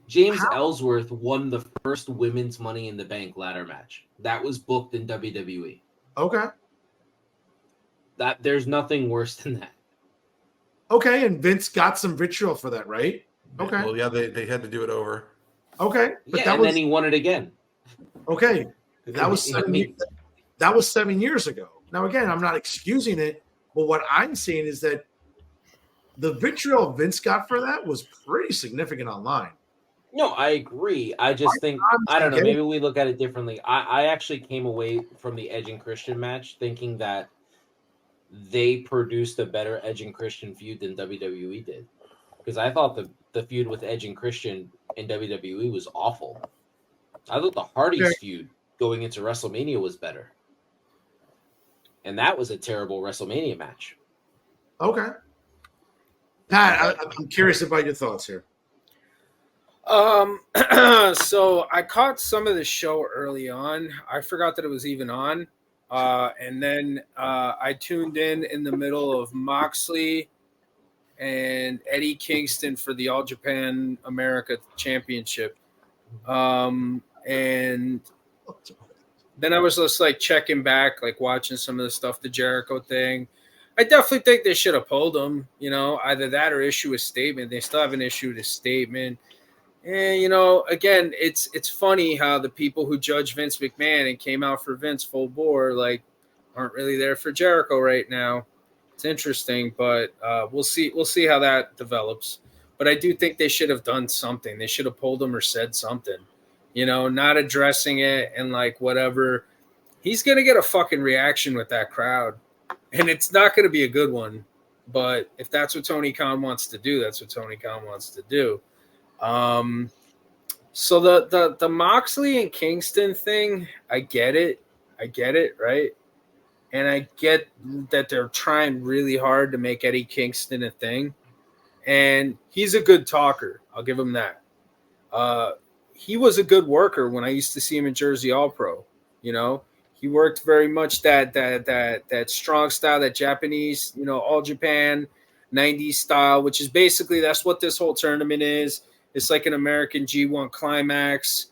James How? Ellsworth won the first women's Money in the Bank ladder match. That was booked in WWE. Okay. That there's nothing worse than that. Okay, and Vince got some vitriol for that, right? Okay. Well, yeah, they had to do it over. Okay, but Yeah, and then he won it again. Okay. That was I mean, that was 7 years ago. Now, again, I'm not excusing it, but what I'm saying is that the vitriol Vince got for that was pretty significant online. no, I agree. I just think I don't know. Maybe we look at it differently. I actually came away from the Edge and Christian match thinking that they produced a better Edge and Christian feud than WWE did, because I thought the feud with Edge and Christian in WWE was awful. I thought the Hardys feud going into WrestleMania was better, and that was a terrible WrestleMania match. Okay. Pat, I'm curious about your thoughts here. So I caught some of the show early on. I forgot that it was even on. And then I tuned in the middle of Moxley and Eddie Kingston for the All Japan America Championship. And then I was just like checking back, like watching some of the stuff, the Jericho thing. I definitely think they should have pulled him, either that or issue a statement. They still haven't issued a statement. And, again, it's funny how the people who judge Vince McMahon and came out for Vince full bore, like, aren't really there for Jericho right now. It's interesting, but we'll see how that develops. But I do think they should have done something. They should have pulled him or said something, not addressing it and like whatever. He's going to get a fucking reaction with that crowd, and it's not going to be a good one. But if that's what Tony Khan wants to do, that's what Tony Khan wants to do. So the Moxley and Kingston thing, I get it, right? And I get that they're trying really hard to make Eddie Kingston a thing. And he's a good talker. I'll give him that. He was a good worker when I used to see him in Jersey All Pro. He worked very much that strong style, that Japanese, All Japan 90s style, which is basically that's what this whole tournament is. It's like an American G1 climax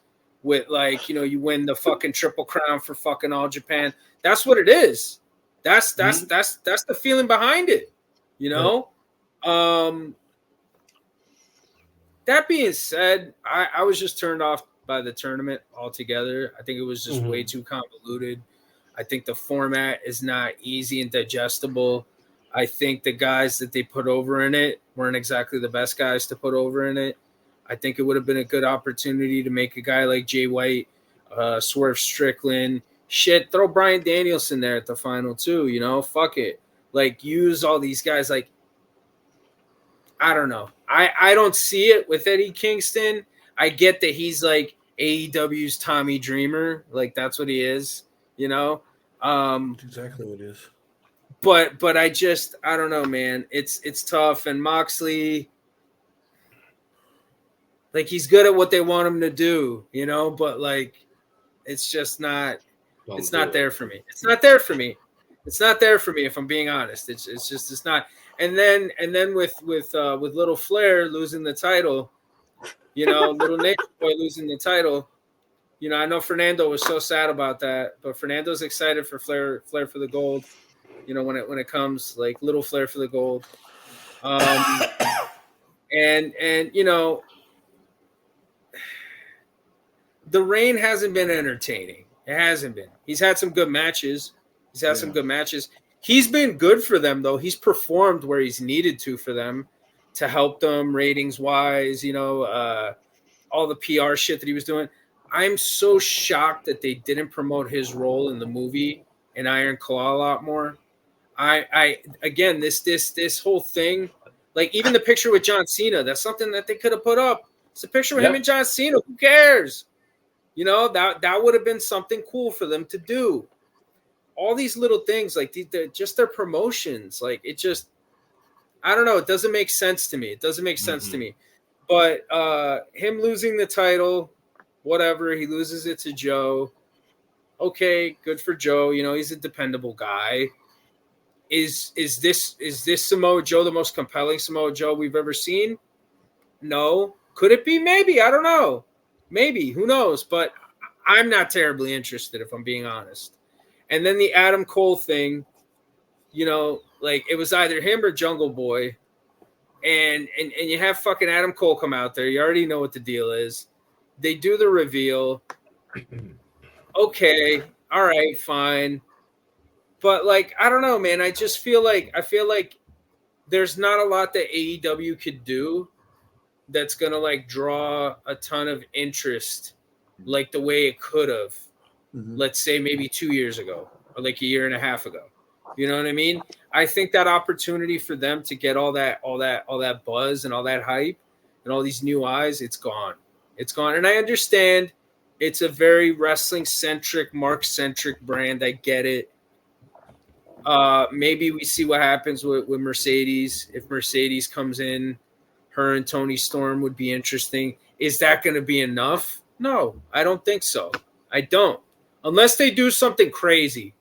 with like, you win the fucking Triple Crown for fucking All Japan. That's what it is. That's the feeling behind it, That being said, I was just turned off by the tournament altogether. I think it was just way too convoluted. I think the format is not easy and digestible. I think the guys that they put over in it weren't exactly the best guys to put over in it. I think it would have been a good opportunity to make a guy like Jay White, Swerve Strickland, throw Bryan Danielson there at the final too, fuck it. Like use all these guys. Like, I don't know. I don't see it with Eddie Kingston. I get that he's like AEW's Tommy Dreamer. Like that's what he is, That's exactly what it is. But I don't know, man. It's tough. And Moxley, like he's good at what they want him to do, but like it's just not there for me. It's not there for me. It's not there for me if I'm being honest. It's not. And then with Little Flair losing the title, Little Nature Boy losing the title, I know Fernando was so sad about that, but Fernando's excited for Flair for the gold. When it comes like Little Flair for the gold. And the reign hasn't been entertaining. It hasn't been. He's had some good matches. He's been good for them, though. He's performed where he's needed to for them to help them ratings-wise, all the PR shit that he was doing. I'm so shocked that they didn't promote his role in the movie in Iron Claw a lot more. Again, this whole thing, like even the picture with John Cena, that's something that they could have put up. It's a picture of him and John Cena. Who cares? That would have been something cool for them to do. All these little things, like just their promotions, like it just, I don't know. It doesn't make sense to me. But him losing the title, Whatever. He loses it to Joe. Okay, good for Joe. You know, he's a dependable guy. Is this Samoa Joe the most compelling Samoa Joe we've ever seen? No. Could it be? Maybe. I don't know. Maybe. Who knows? But I'm not terribly interested, if I'm being honest. And then the Adam Cole thing, you know, like it was either him or Jungle Boy. And you have fucking Adam Cole come out there. You already know what the deal is. They do the reveal. Okay. All right, fine. But like, I don't know, man. I feel like there's not a lot that AEW could do that's gonna like draw a ton of interest like the way it could have, let's say maybe 2 years ago or like a year and a half ago. You know what I mean? I think that opportunity for them to get all that buzz and all that hype and all these new eyes, it's gone. It's gone. And I understand it's a very wrestling centric, Mark centric brand. I get it. Maybe we see what happens with Mercedes. If Mercedes comes in, her and Tony Storm would be interesting. Is that going to be enough? No, I don't think so. I don't. Unless they do something crazy.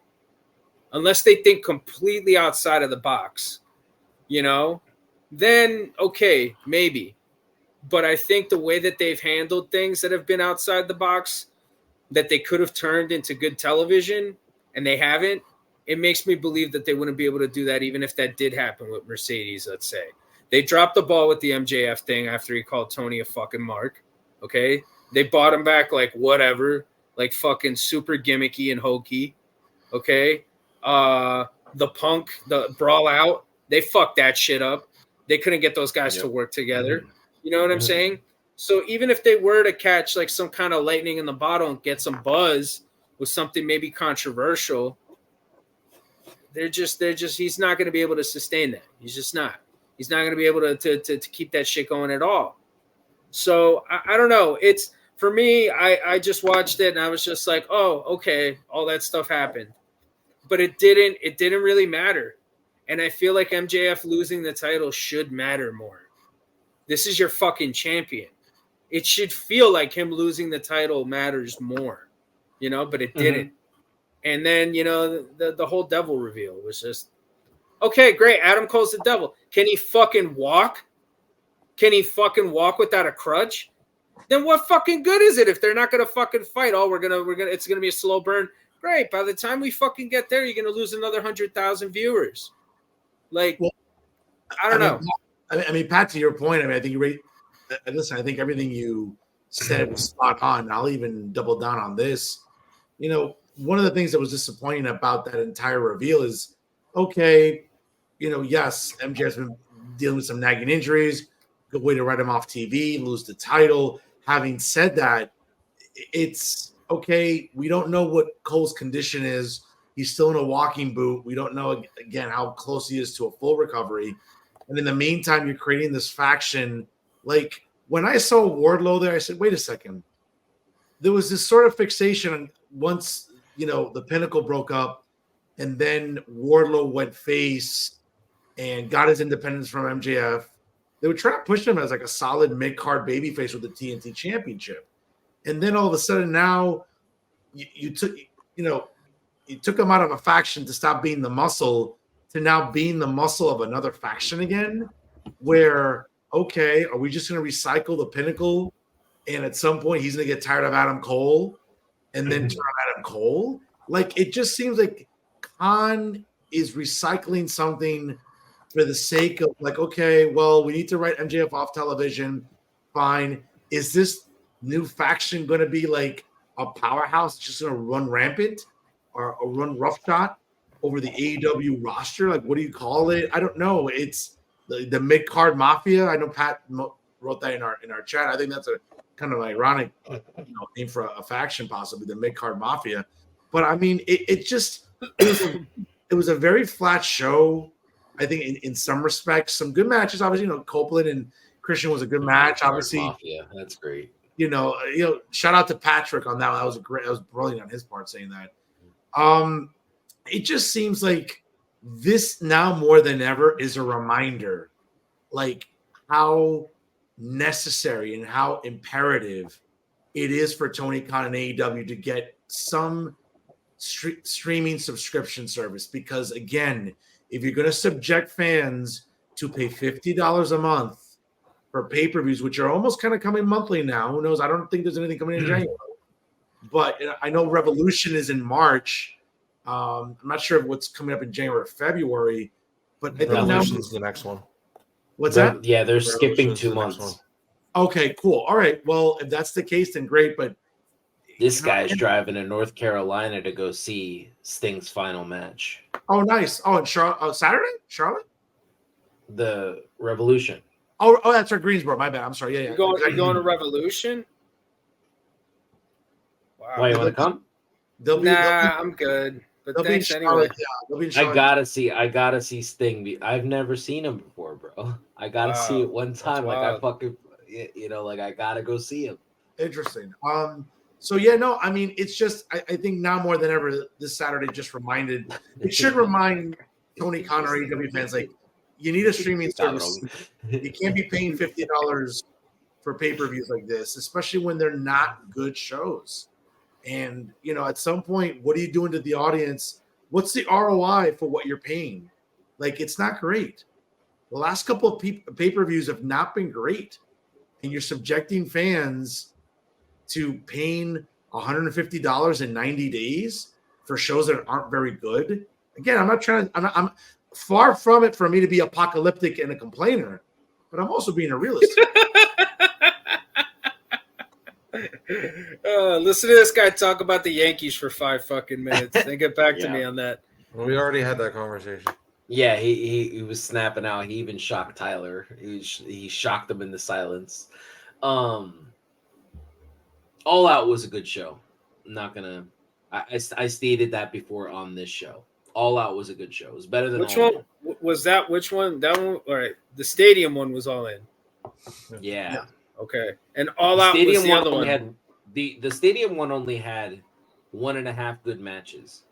Unless they think completely outside of the box, you know, then okay, maybe. But I think the way that they've handled things that have been outside the box that they could have turned into good television and they haven't, it makes me believe that they wouldn't be able to do that even if that did happen with Mercedes, let's say. They dropped the ball with the MJF thing after he called Tony a fucking mark, okay? They bought him back like whatever, like fucking super gimmicky and hokey, okay? The Punk, the Brawl Out, they fucked that shit up. They couldn't get those guys to work together. You know what I'm saying? So even if they were to catch like some kind of lightning in the bottle and get some buzz with something maybe controversial, he's not going to be able to sustain that. He's just not. He's not going to be able to keep that shit going at all. So I don't know. It's for me, I just watched it and I was just like, oh, okay, all that stuff happened. But it didn't really matter. And I feel like MJF losing the title should matter more. This is your fucking champion. It should feel like him losing the title matters more, you know, but it didn't. And then, you know, the whole devil reveal was just, okay, great. Adam Cole's the devil. Can he fucking walk? Can he fucking walk without a crutch? Then what fucking good is it if they're not going to fucking fight? Oh, it's going to be a slow burn. Great. By the time we fucking get there, you're going to lose another 100,000 viewers. Like, well, I don't know. I mean, Pat, to your point, I mean, I think listen, I think everything you said was spot on. I'll even double down on this. You know, one of the things that was disappointing about that entire reveal is, okay, you know, yes, MJF's been dealing with some nagging injuries. Good way to write him off TV, lose the title. Having said that, it's okay. We don't know what Cole's condition is. He's still in a walking boot. We don't know, again, how close he is to a full recovery. And in the meantime, you're creating this faction. Like, when I saw Wardlow there, I said, wait a second. There was this sort of fixation once, you know, the Pinnacle broke up and then Wardlow went face and got his independence from MJF. They would try to push him as like a solid mid-card babyface with the TNT Championship. And then all of a sudden now you took him out of a faction to stop being the muscle to now being the muscle of another faction again, where, okay, are we just going to recycle the Pinnacle and at some point he's going to get tired of Adam Cole and then turn on Adam Cole? Like, it just seems like Khan is recycling something for the sake of like, okay, well, we need to write MJF off television. Fine. Is this new faction going to be like a powerhouse just going to run rampant or run roughshod over the AEW roster? Like, what do you call it? I don't know. It's the mid-card mafia. I know Pat wrote that in our chat. I think that's a kind of ironic name for a faction, possibly the mid-card mafia. But I mean, it was a very flat show. I think in some respects, some good matches. Obviously, Copeland and Christian was a good match. Obviously, mafia, that's great. Shout out to Patrick on that one. That was brilliant on his part saying that. It just seems like this now more than ever is a reminder, like how necessary and how imperative it is for Tony Khan and AEW to get some streaming subscription service, because again, if you're going to subject fans to pay $50 a month for pay-per-views, which are almost kind of coming monthly now, who knows? I don't think there's anything coming in January, but I know Revolution is in March. I'm not sure what's coming up in January or February, but I think now Revolution's the next one. What's that? Yeah, they're Revolution's skipping the 2 next months. one. Okay, cool. All right. Well, if that's the case, then great. But This guy's driving to North Carolina to go see Sting's final match. oh, nice. Oh, and Saturday, Charlotte. The Revolution. Oh, that's our Greensboro. My bad. I'm sorry. Yeah. You going to Revolution? Wow. Why, you want to come? I'm good. But they'll thanks be in anyway. Charlotte. Yeah, they'll be in Charlotte. I gotta see Sting. I've never seen him before, bro. I gotta see it one time. Like I fucking, like I gotta go see him. Interesting. So yeah, no, I mean, it's just I think now more than ever this Saturday just reminded. It should remind Tony Khan or AEW fans, like, you need a streaming service. You can't be paying $50 for pay-per-views like this, especially when they're not good shows. And, at some point, what are you doing to the audience? What's the ROI for what you're paying? Like, it's not great. The last couple of pay-per-views have not been great. And you're subjecting fans to paying $150 in 90 days for shows that aren't very good. Again, I'm far from it for me to be apocalyptic and a complainer, but I'm also being a realist. Listen to this guy talk about the Yankees for 5 fucking minutes. Then get back to me on that. We already had that conversation. Yeah, he was snapping out. He even shocked Tyler. He shocked him into silence. All Out was a good show. I'm not gonna. I stated that before on this show. All Out was a good show. It was better than which All one was that? Which one? That one. All right, the stadium one was All In. Yeah. Okay, and All Out was the other one. The stadium one only had 1.5 good matches.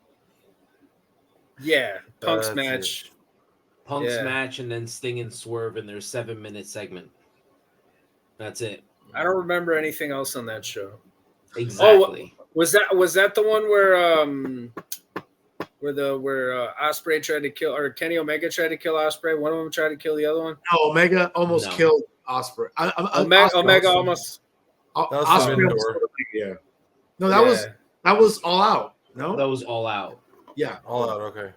Yeah, Punk's match. Punk's match, and then Sting and Swerve in their 7-minute segment. That's it. I don't remember anything else on that show. Exactly. Oh, was that the one where Ospreay tried to kill, or Kenny Omega tried to kill Ospreay? One of them tried to kill the other one. No, Omega almost killed Ospreay. Omega almost. That was Ospreay. Yeah. No, that was All Out. No, that was All Out. Yeah, All Out. Okay.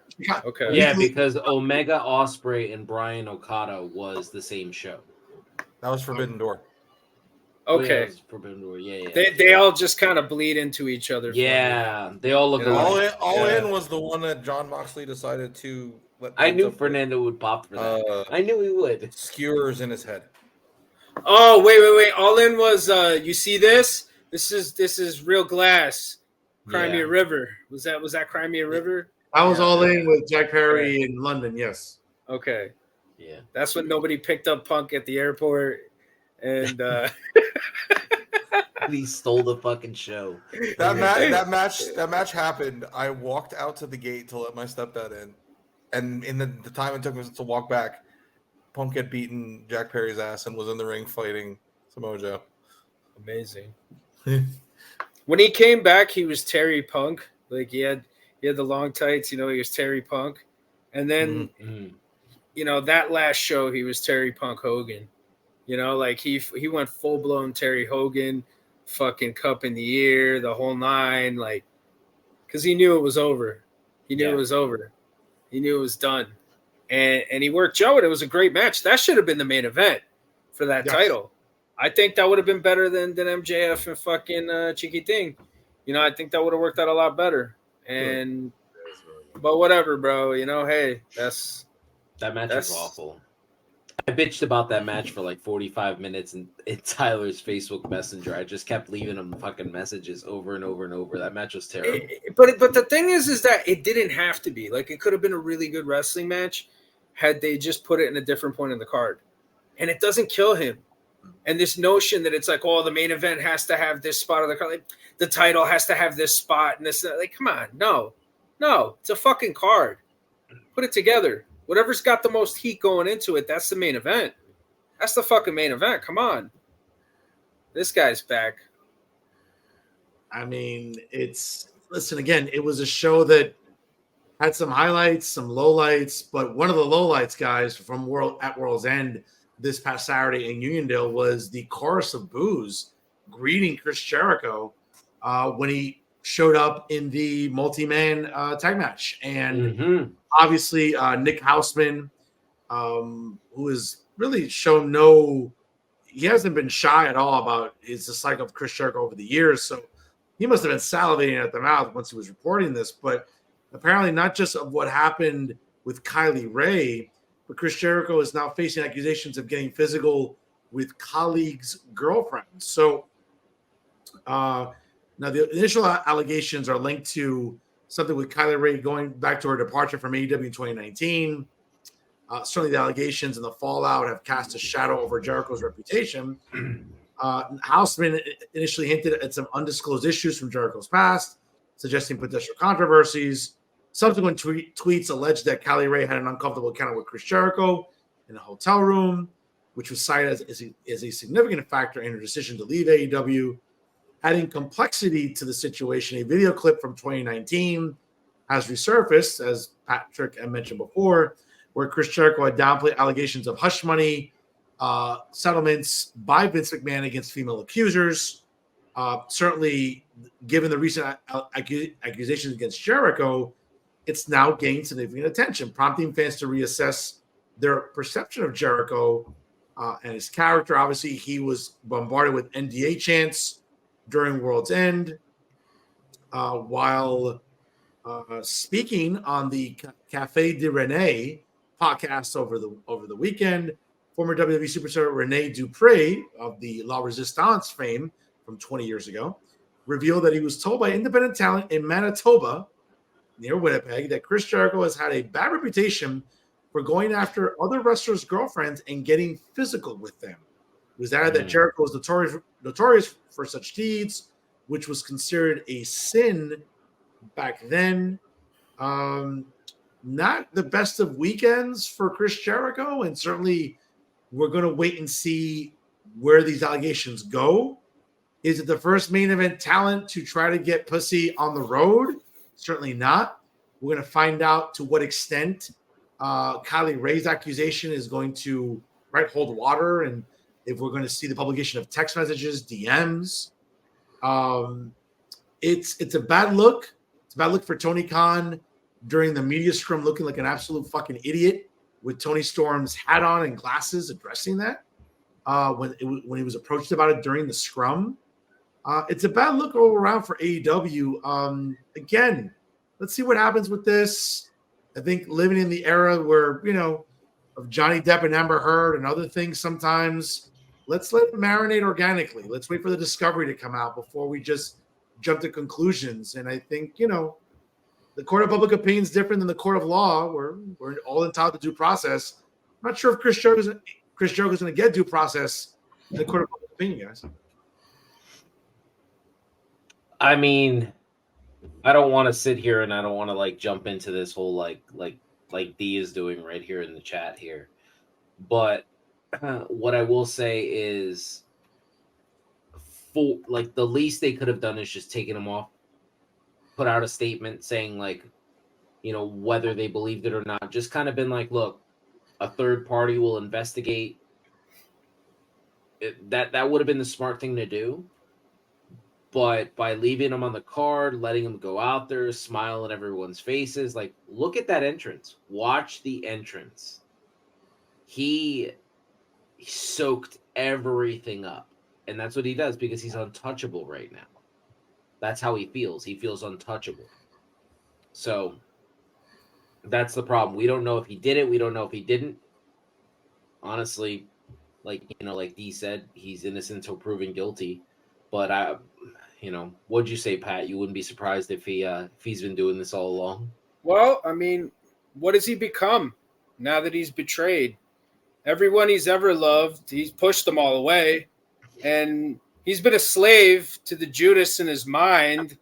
Okay. Yeah, because Omega, Ospreay, and Brian Okada was the same show. That was Forbidden Door. Okay. Yeah, Forbidden Door. Yeah. They all just kind of bleed into each other. Yeah, they all look alike. All In was the one that John Moxley decided to let. I knew Fernando would pop for that. I knew he would. Skewers in his head. Oh, wait. All In was you see this? This is real glass. Crimea River. Was that Crimea River? I was All In with Jack Perry in London, yes. Okay. Yeah. That's when nobody picked up Punk at the airport and he stole the fucking show. That match happened. I walked out to the gate to let my stepdad in. And in the time it took us to walk back, Punk had beaten Jack Perry's ass and was in the ring fighting Samoa Joe. Amazing. When he came back, he was Terry Punk. Like he had the long tights, he was Terry Punk. And then that last show he was Terry Punk Hogan. Like he went full blown Terry Hogan, fucking cup in the ear, the whole nine, like because he knew it was over. He knew it was over. He knew it was done. And he worked Joe, and it was a great match. That should have been the main event for that title. I think that would have been better than MJF and fucking Chiquiting. I think that would have worked out a lot better. But whatever, bro. Hey, that match was awful. I bitched about that match for like 45 minutes in Tyler's Facebook Messenger. I just kept leaving him fucking messages over and over and over. That match was terrible. But the thing is that it didn't have to be. Like, it could have been a really good wrestling match had they just put it in a different point in the card. And it doesn't kill him. And this notion that it's like, oh, the main event has to have this spot of the card. Like, the title has to have this spot and this. Like, come on. No, it's a fucking card. Put it together. Whatever's got the most heat going into it, that's the main event. That's the fucking main event. Come on. This guy's back. I mean, listen, again, it was a show that had some highlights, some lowlights, but one of the lowlights, guys, from World's End this past Saturday in Uniondale was the chorus of boos greeting Chris Jericho when he showed up in the multi-man tag match. And obviously Nick Houseman, who has really shown he hasn't been shy at all about his dislike of Chris Jericho over the years. So he must have been salivating at the mouth once he was reporting this. But apparently not just of what happened with Kylie Ray, but Chris Jericho is now facing accusations of getting physical with colleagues' girlfriends. So now the initial allegations are linked to something with Kylie Ray going back to her departure from AEW in 2019. Certainly the allegations and the fallout have cast a shadow over Jericho's reputation. Houseman initially hinted at some undisclosed issues from Jericho's past, suggesting potential controversies. Subsequent tweets alleged that Kylie Ray had an uncomfortable encounter with Chris Jericho in a hotel room, which was cited as a significant factor in her decision to leave AEW. Adding complexity to the situation, a video clip from 2019 has resurfaced, as Patrick had mentioned before, where Chris Jericho had downplayed allegations of hush money settlements by Vince McMahon against female accusers. Certainly, given the recent accusations against Jericho, it's now gained significant attention, prompting fans to reassess their perception of Jericho and his character. Obviously, he was bombarded with NDA chants during World's End while speaking on the Café de Renee podcast over the weekend. Former WWE superstar Rene Dupree of the La Resistance fame from 20 years ago revealed that he was told by independent talent in Manitoba, near Winnipeg, that Chris Jericho has had a bad reputation for going after other wrestlers' girlfriends and getting physical with them. It was added that Jericho was notorious for such deeds, which was considered a sin back then. Not the best of weekends for Chris Jericho, and certainly we're going to wait and see where these allegations go. Is it the first main event talent to try to get pussy on the road? Certainly not. We're going to find out to what extent Kylie Ray's accusation is going to hold water, and if we're going to see the publication of text messages, DMs. It's a bad look. It's a bad look for Tony Khan during the media scrum, looking like an absolute fucking idiot with Tony Storm's hat on and glasses, addressing that when he was approached about it during the scrum. It's a bad look all around for AEW. Again, let's see what happens with this. I think living in the era where, of Johnny Depp and Amber Heard and other things sometimes, let's let it marinate organically. Let's wait for the discovery to come out before we just jump to conclusions. And I think, the court of public opinion is different than the court of law. We're all entitled to due process. I'm not sure if Chris Jericho's going to get due process in the court of public opinion, guys. I mean, I don't want to sit here and I don't want to jump into this whole like D is doing right here in the chat here. But what I will say is, the least they could have done is just taken him off, put out a statement saying whether they believed it or not. Just kind of been like, look, a third party will investigate. That would have been the smart thing to do. But by leaving him on the card, letting him go out there, smile in everyone's faces, look at that entrance. Watch the entrance. He soaked everything up. And that's what he does because he's untouchable right now. That's how he feels. He feels untouchable. So that's the problem. We don't know if he did it. We don't know if he didn't. Honestly, like Dee said, he's innocent until proven guilty. But what'd you say, Pat? You wouldn't be surprised if he's been doing this all along. Well, I mean, what has he become now that he's betrayed? Everyone he's ever loved, he's pushed them all away, and he's been a slave to the Judas in his mind.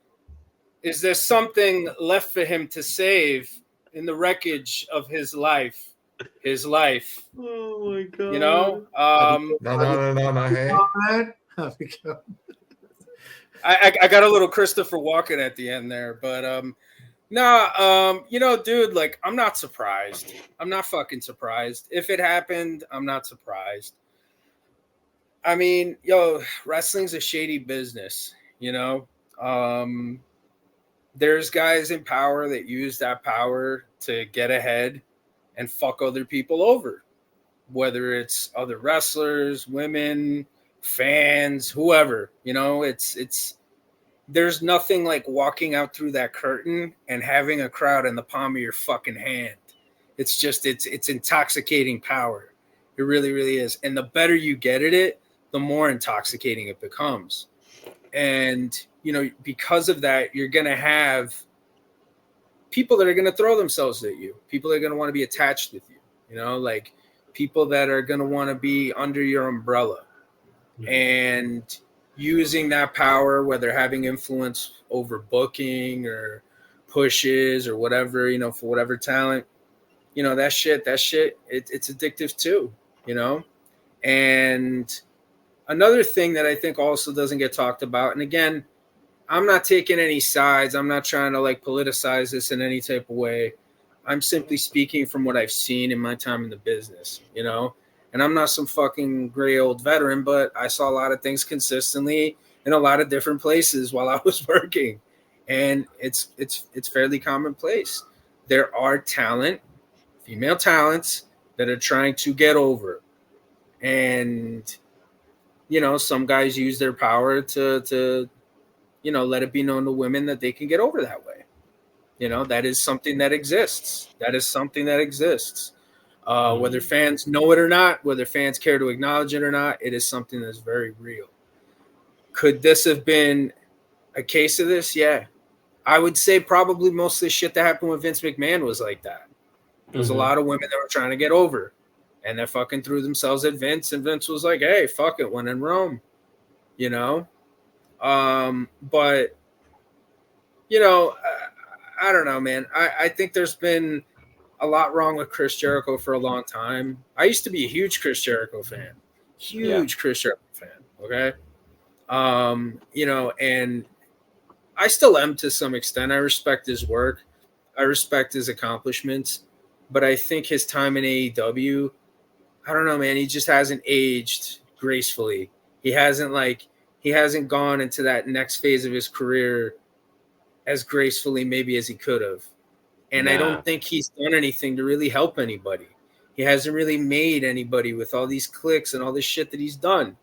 Is there something left for him to save in the wreckage of his life? His life. Oh my God. No. Hey. I got a little Christopher Walken at the end there, but dude, like I'm not surprised. I'm not fucking surprised. If it happened, I'm not surprised. I mean, wrestling's a shady business, you know. There's guys in power that use that power to get ahead and fuck other people over, whether it's other wrestlers, women, fans, whoever. You know, it's there's nothing like walking out through that curtain and having a crowd in the palm of your fucking hand. It's just it's intoxicating power. It really, really is. And the better you get at it, the more intoxicating it becomes. And, you know, because of that, you're going to have people that are going to throw themselves at you, people that are going to want to be attached with you, you know, like people that are going to want to be under your umbrella. Mm-hmm. And using that power, whether having influence over booking or pushes or whatever, you know, for whatever talent, you know, that shit, it's addictive too, you know? And another thing that I think also doesn't get talked about, and again, I'm not taking any sides. I'm not trying to like politicize this in any type of way. I'm simply speaking from what I've seen in my time in the business, you know? And I'm not some fucking gray old veteran, but I saw a lot of things consistently in a lot of different places while I was working. And it's fairly commonplace. There are female talents that are trying to get over. And, you know, some guys use their power to, you know, let it be known to women that they can get over that way. You know, that is something that exists. Whether fans know it or not, whether fans care to acknowledge it or not, it is something that's very real. Could this have been a case of this? Yeah. I would say probably most of the shit that happened with Vince McMahon was like that. There was a lot of women that were trying to get over, and they fucking threw themselves at Vince, and Vince was like, hey, fuck it, when in Rome, you know? But, you know, I don't know, man. I think there's been a lot wrong with Chris Jericho for a long time. I used to be a huge Chris Jericho fan. Chris Jericho fan, okay? You know, and I still am to some extent. I respect his work. I respect his accomplishments. But I think his time in AEW, I don't know, man, he just hasn't aged gracefully. He hasn't gone into that next phase of his career as gracefully maybe as he could have. And I don't think he's done anything to really help anybody. He hasn't really made anybody with all these clicks and all this shit that he's done.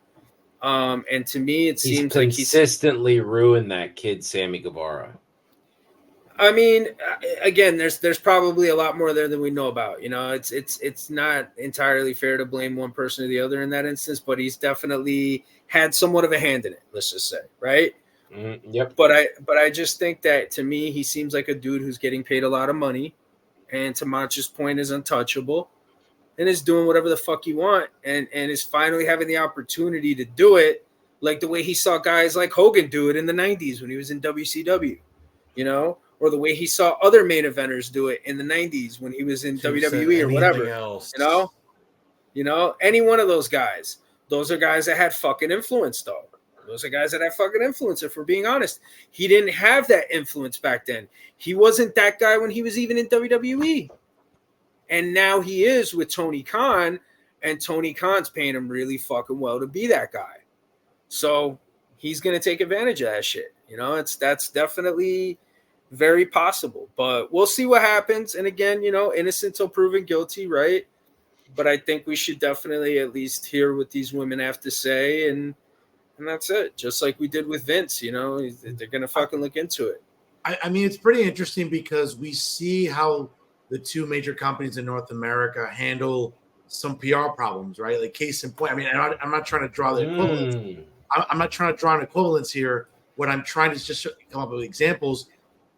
And to me, it seems like he's consistently ruined that kid, Sammy Guevara. I mean, again, there's probably a lot more there than we know about. You know, it's not entirely fair to blame one person or the other in that instance, but he's definitely had somewhat of a hand in it. Let's just say, right? Yep. But I just think that to me, he seems like a dude who's getting paid a lot of money, and to Macho's point, is untouchable, and is doing whatever the fuck you want, and is finally having the opportunity to do it, like the way he saw guys like Hogan do it in the '90s when he was in WCW, you know. Or the way he saw other main eventers do it in the 90s when he was in WWE or whatever. You know, any one of those guys. Those are guys that had fucking influence, though. Those are guys that had fucking influence, if we're being honest. He didn't have that influence back then. He wasn't that guy when he was even in WWE. And now he is with Tony Khan, and Tony Khan's paying him really fucking well to be that guy. So he's going to take advantage of that shit. You know, that's definitely very possible, but we'll see what happens. And again, you know, innocent till proven guilty, right? But I think we should definitely at least hear what these women have to say, and that's it. Just like we did with Vince, you know, they're gonna fucking look into it. I mean, it's pretty interesting because we see how the two major companies in North America handle some PR problems, right? Like case in point. I mean, I'm not trying to draw the equivalence. I'm not trying to draw an equivalence here. What I'm trying to just come up with examples.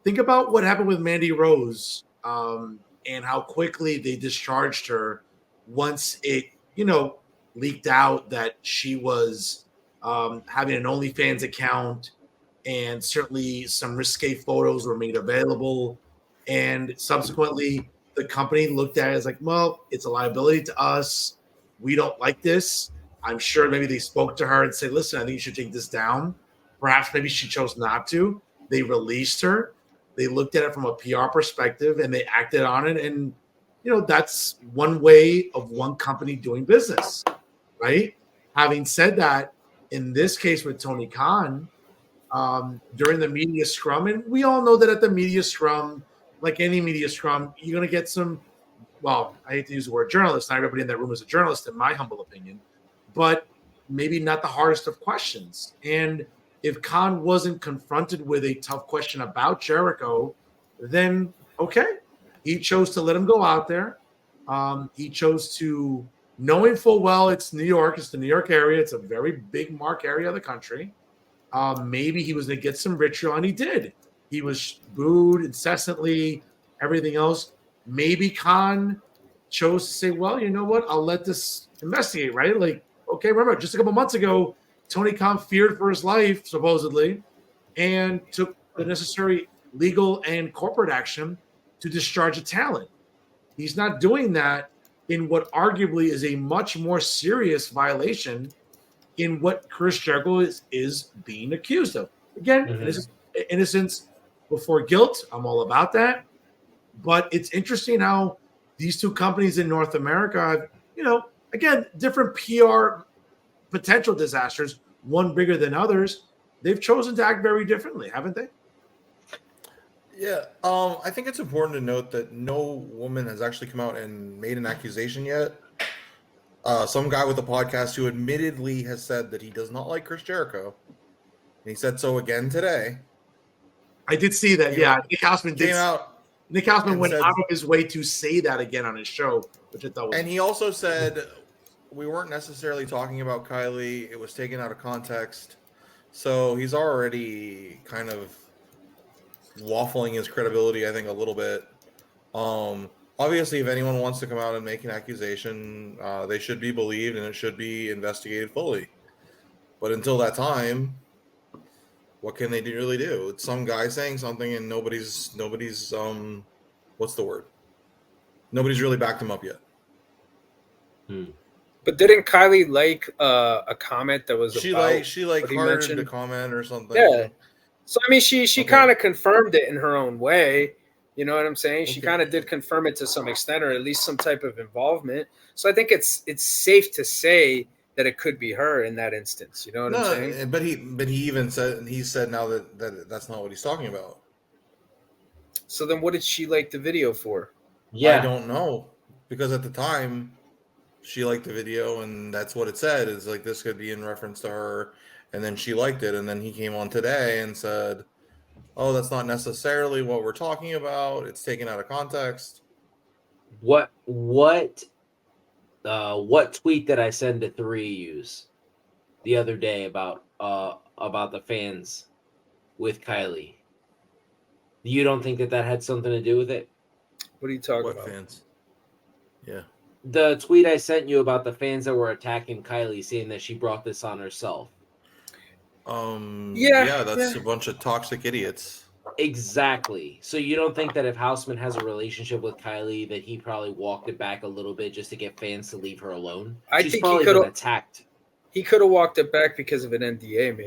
Think about what happened with Mandy Rose and how quickly they discharged her once it, you know, leaked out that she was having an OnlyFans account, and certainly some risque photos were made available. And subsequently, the company looked at it as like, well, it's a liability to us. We don't like this. I'm sure maybe they spoke to her and said, listen, I think you should take this down Perhaps maybe she chose not to. They released her. They looked at it from a PR perspective and they acted on it. And, that's one way of one company doing business, right? Having said that, in this case with Tony Khan, during the media scrum, and we all know that at the media scrum, like any media scrum, you're going to get some, well, I hate to use the word journalist. Not everybody in that room is a journalist, in my humble opinion, but maybe not the hardest of questions. And if Khan wasn't confronted with a tough question about Jericho, then okay, he chose to let him go out there. He chose to, knowing full well it's New York, it's the New York area, it's a very big mark area of the country. Maybe he was going to get some vitriol, and he did. He was booed incessantly, everything else. Maybe Khan chose to say, well, you know what? I'll let this investigate, right? Like, okay, remember, just a couple months ago, Tony Khan feared for his life, supposedly, and took the necessary legal and corporate action to discharge a talent. He's not doing that in what arguably is a much more serious violation in what Chris Jericho is being accused of. Again, innocence before guilt. I'm all about that. But it's interesting how these two companies in North America have, again, different PR potential disasters, one bigger than others. They've chosen to act very differently, haven't they? Yeah, I think it's important to note that no woman has actually come out and made an accusation yet. Some guy with a podcast who admittedly has said that he does not like Chris Jericho, and he said so again today. I did see that. Nick Hausman came out. Nick Hausman went out of his way to say that again on his show, which I thought was. And he also said we weren't necessarily talking about Kylie; it was taken out of context. So he's already kind of waffling his credibility, I think, a little bit. Obviously, if anyone wants to come out and make an accusation, they should be believed and it should be investigated fully. But until that time, what can they really do? It's some guy saying something and nobody's what's the word? Nobody's really backed him up yet. But didn't Kylie like a comment that was she about hearted the comment or something? Yeah. So I mean, she kind of confirmed it in her own way. You know what I'm saying? She kind of did confirm it to some extent, or at least some type of involvement. So I think it's safe to say that it could be her in that instance. You know what I'm saying? But he even said now that that's not what he's talking about. So then, what did she like the video for? Yeah, I don't know, because at the time she liked the video and that's what it said. Is like this could be in reference to her, and then she liked it, and then he came on today and said, oh, that's not necessarily what we're talking about. It's taken out of context. What tweet did I send to 3 use the other day about the fans with Kylie? You don't think that had something to do with it? What are you talking about? What fans? Yeah. The tweet I sent you about the fans that were attacking Kylie, saying that she brought this on herself. That's a bunch of toxic idiots. Exactly. So you don't think that if Hausman has a relationship with Kylie, that he probably walked it back a little bit just to get fans to leave her alone? She's think probably he could have attacked. He could have walked it back because of an NDA,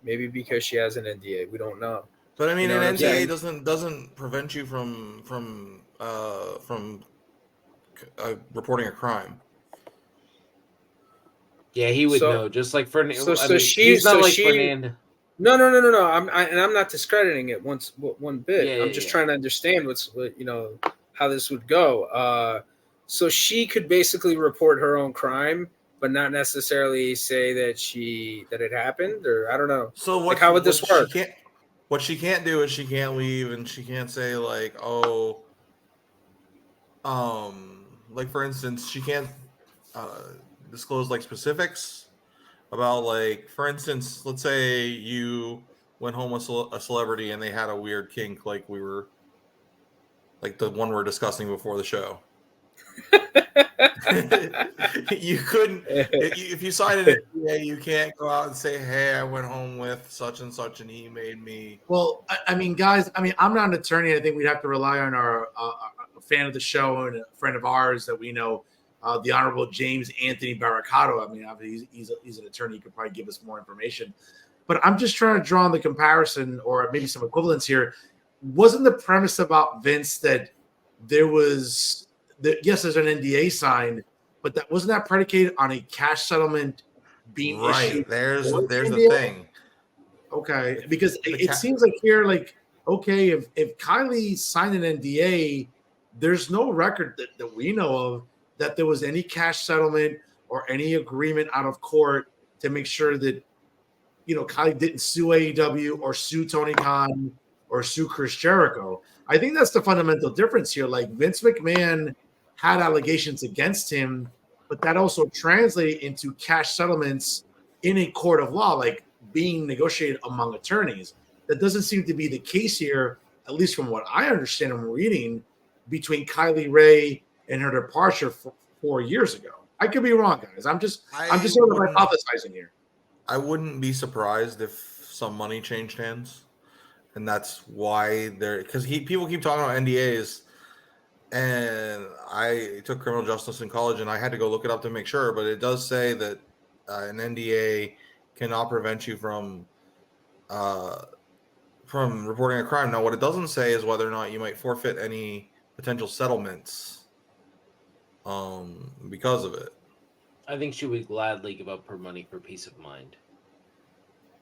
maybe because she has an NDA. We don't know. But I mean, an NDA doesn't prevent you from reporting a crime. Yeah, he would know, just like Fernando. Fernando. No. I'm not discrediting it one bit. I'm just trying to understand how this would go. So she could basically report her own crime, but not necessarily say that it happened, or I don't know. So how would this work? What she can't do is she can't leave, and she can't say like, oh, like for instance, she can't disclose like specifics about, like, for instance, let's say you went home with a celebrity and they had a weird kink, like the one we're discussing before the show. You couldn't, if you sign an NDA, you can't go out and say, hey, I went home with such and such and he made me. Well, I mean, guys, I'm not an attorney. I think we'd have to rely on our fan of the show and a friend of ours that we know, the Honorable James Anthony Barracato. I mean, he's an attorney. He could probably give us more information. But I'm just trying to draw on the comparison or maybe some equivalence here. Wasn't the premise about Vince that yes, there's an NDA signed, but wasn't that predicated on a cash settlement being issued? There's for the NDA? thing. Okay, because it seems like here, like, okay, if Kylie signed an NDA, there's no record that we know of that there was any cash settlement or any agreement out of court to make sure that, Kylie didn't sue AEW or sue Tony Khan or sue Chris Jericho. I think that's the fundamental difference here. Like, Vince McMahon had allegations against him, but that also translated into cash settlements in a court of law, like being negotiated among attorneys. That doesn't seem to be the case here, at least from what I understand and reading, between Kylie Ray and her departure 4 years ago. I could be wrong, guys. I'm just sort of hypothesizing here. I wouldn't be surprised if some money changed hands, and that's why because people keep talking about NDAs, and I took criminal justice in college, and I had to go look it up to make sure, but it does say that an NDA cannot prevent you from reporting a crime. Now, what it doesn't say is whether or not you might forfeit any potential settlements because of it. I think she would gladly give up her money for peace of mind.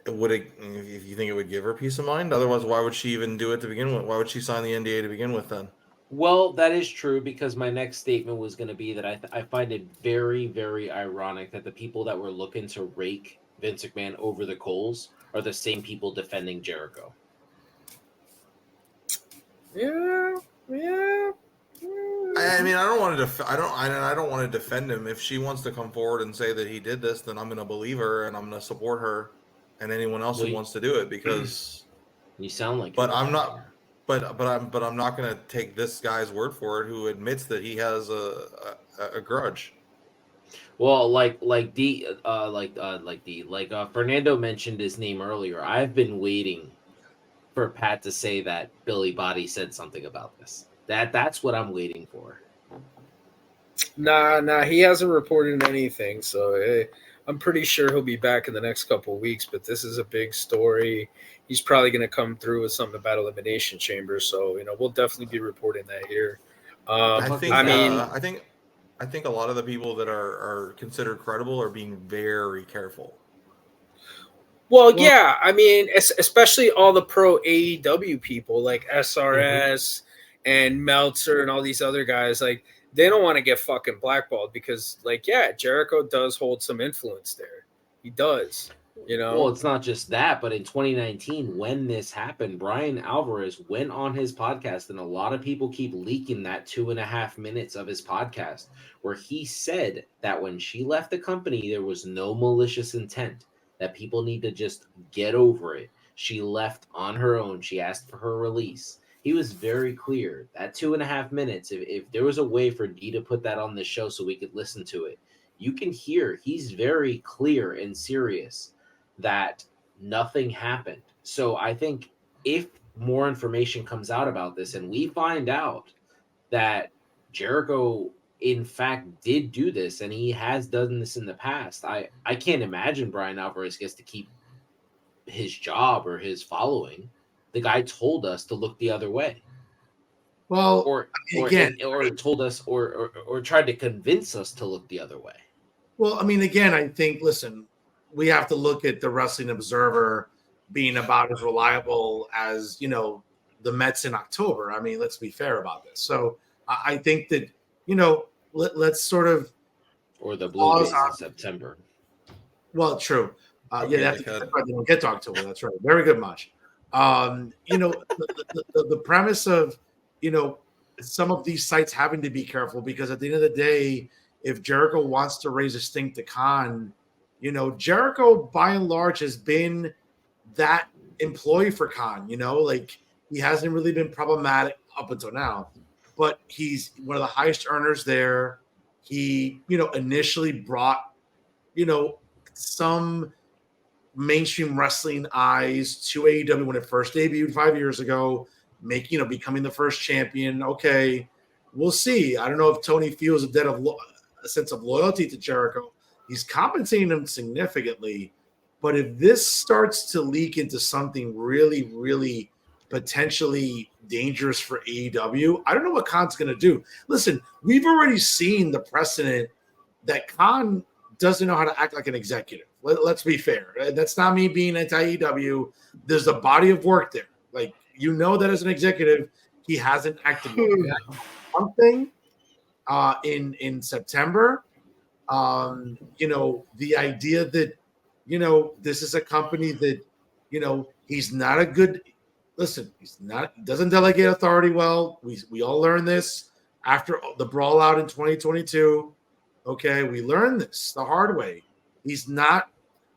If you think it would give her peace of mind? Otherwise, why would she even do it to begin with? Why would she sign the NDA to begin with then? Well, that is true, because my next statement was going to be that I find it very, very ironic that the people that were looking to rake Vince McMahon over the coals are the same people defending Jericho. Yeah. I mean, I don't want to defend him. If she wants to come forward and say that he did this, then I'm going to believe her and I'm going to support her and anyone else who wants to do it, because you sound like. But I'm not. But I'm not going to take this guy's word for it, who admits that he has a grudge. Well, Fernando mentioned his name earlier. I've been waiting for Pat to say that Billy Body said something about this. That's what I'm waiting for. Nah, he hasn't reported anything, so I'm pretty sure he'll be back in the next couple of weeks. But this is a big story. He's probably going to come through with something about Elimination Chamber, so we'll definitely be reporting that here. I think a lot of the people that are considered credible are being very careful. Well, yeah, I mean, especially all the pro AEW people like SRS and Meltzer and all these other guys, like, they don't want to get fucking blackballed because, like, yeah, Jericho does hold some influence there. He does, Well, it's not just that, but in 2019, when this happened, Brian Alvarez went on his podcast, and a lot of people keep leaking that 2.5 minutes of his podcast where he said that when she left the company, there was no malicious intent, that people need to just get over it. She left on her own. She asked for her release. He was very clear. That 2.5 minutes, if there was a way for Dee to put that on the show so we could listen to it, you can hear he's very clear and serious that nothing happened. So I think if more information comes out about this and we find out that Jericho in fact did do this and he has done this in the past, I can't imagine Brian Alvarez gets to keep his job or his following. The guy told us to look the other way. Well, or told us or tried to convince us to look the other way. Well, I mean, again, I think, listen, we have to look at the Wrestling Observer being about as reliable as, the Mets in October. I mean, let's be fair about this. So I think that, let's sort of. Or the Blue Jays in September. Well, true. They don't get to October. That's right. Very good, Macho. The premise of, some of these sites having to be careful, because at the end of the day, if Jericho wants to raise a stink to Khan, Jericho by and large has been that employee for Khan, like he hasn't really been problematic up until now, but he's one of the highest earners there. He, initially brought, some mainstream wrestling eyes to AEW when it first debuted 5 years ago, becoming the first champion. Okay, we'll see. I don't know if Tony feels a sense of loyalty to Jericho. He's compensating him significantly, But if this starts to leak into something really, really potentially dangerous for AEW, I don't know what Khan's going to do. Listen, we've already seen the precedent that Khan doesn't know how to act like an executive. Let's be fair. That's not me being anti-AEW. There's a body of work there. Like, you know that as an executive, he hasn't acted well. Something in September. The idea that, this is a company that, he's not a good – listen, doesn't delegate authority well. We all learned this after the brawl out in 2022. Okay, we learned this the hard way. He's not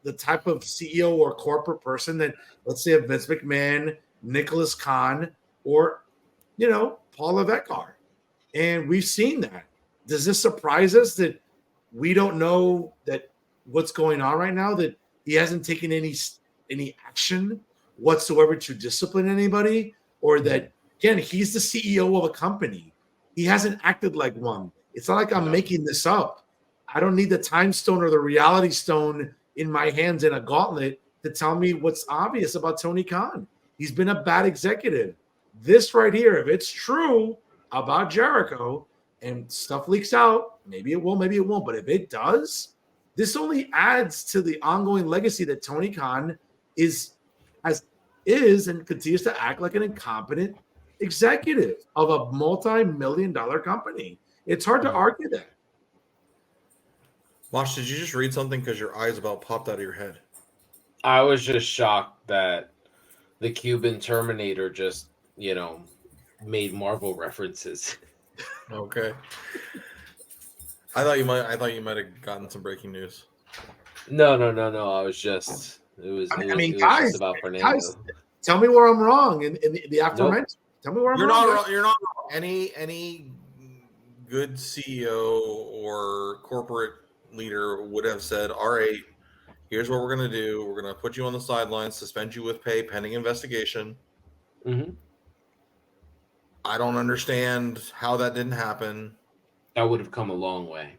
the type of CEO or corporate person that, let's say, a Vince McMahon, Nicholas Khan, or, Paul Levesque are. And we've seen that. Does this surprise us that we don't know that what's going on right now, that he hasn't taken any action whatsoever to discipline anybody, or that, again, he's the CEO of a company. He hasn't acted like one. It's not like I'm making this up. I don't need the time stone or the reality stone in my hands in a gauntlet to tell me what's obvious about Tony Khan. He's been a bad executive. This right here, if it's true about Jericho and stuff leaks out, maybe it will, maybe it won't. But if it does, this only adds to the ongoing legacy that Tony Khan is and continues to act like an incompetent executive of a multi-million-dollar company. It's hard to argue that. Mosh, did you just read something because your eyes about popped out of your head? I was just shocked that the Cuban Terminator just, made Marvel references. Okay. I thought you might have gotten some breaking news. No. I was just guys, just about Fernando. Guys, tell me where I'm wrong in the aforementioned. Nope. Tell me where I'm wrong. You're not wrong. Any good CEO or corporate leader would have said, all right, here's what we're going to do. We're going to put you on the sidelines, suspend you with pay pending investigation. Mm-hmm. I don't understand how that didn't happen. That would have come a long way.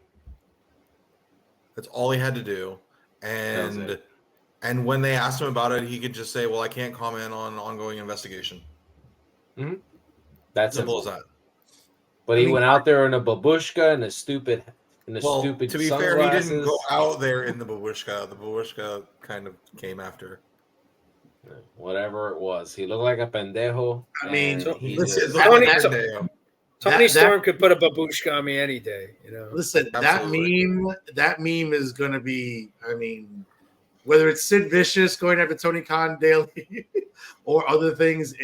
That's all he had to do. And when they asked him about it, he could just say, well, I can't comment on ongoing investigation. Mm-hmm. That's simple as that. But he went out there in a babushka and stupid to be sunglasses. Fair, he didn't go out there in the babushka. The babushka kind of came after. Whatever it was, he looked like a pendejo. I mean, Tony Storm could put a babushka on me any day. Listen, absolutely. that meme is going to be. I mean, whether it's Sid Vicious going after Tony Khan daily or other things,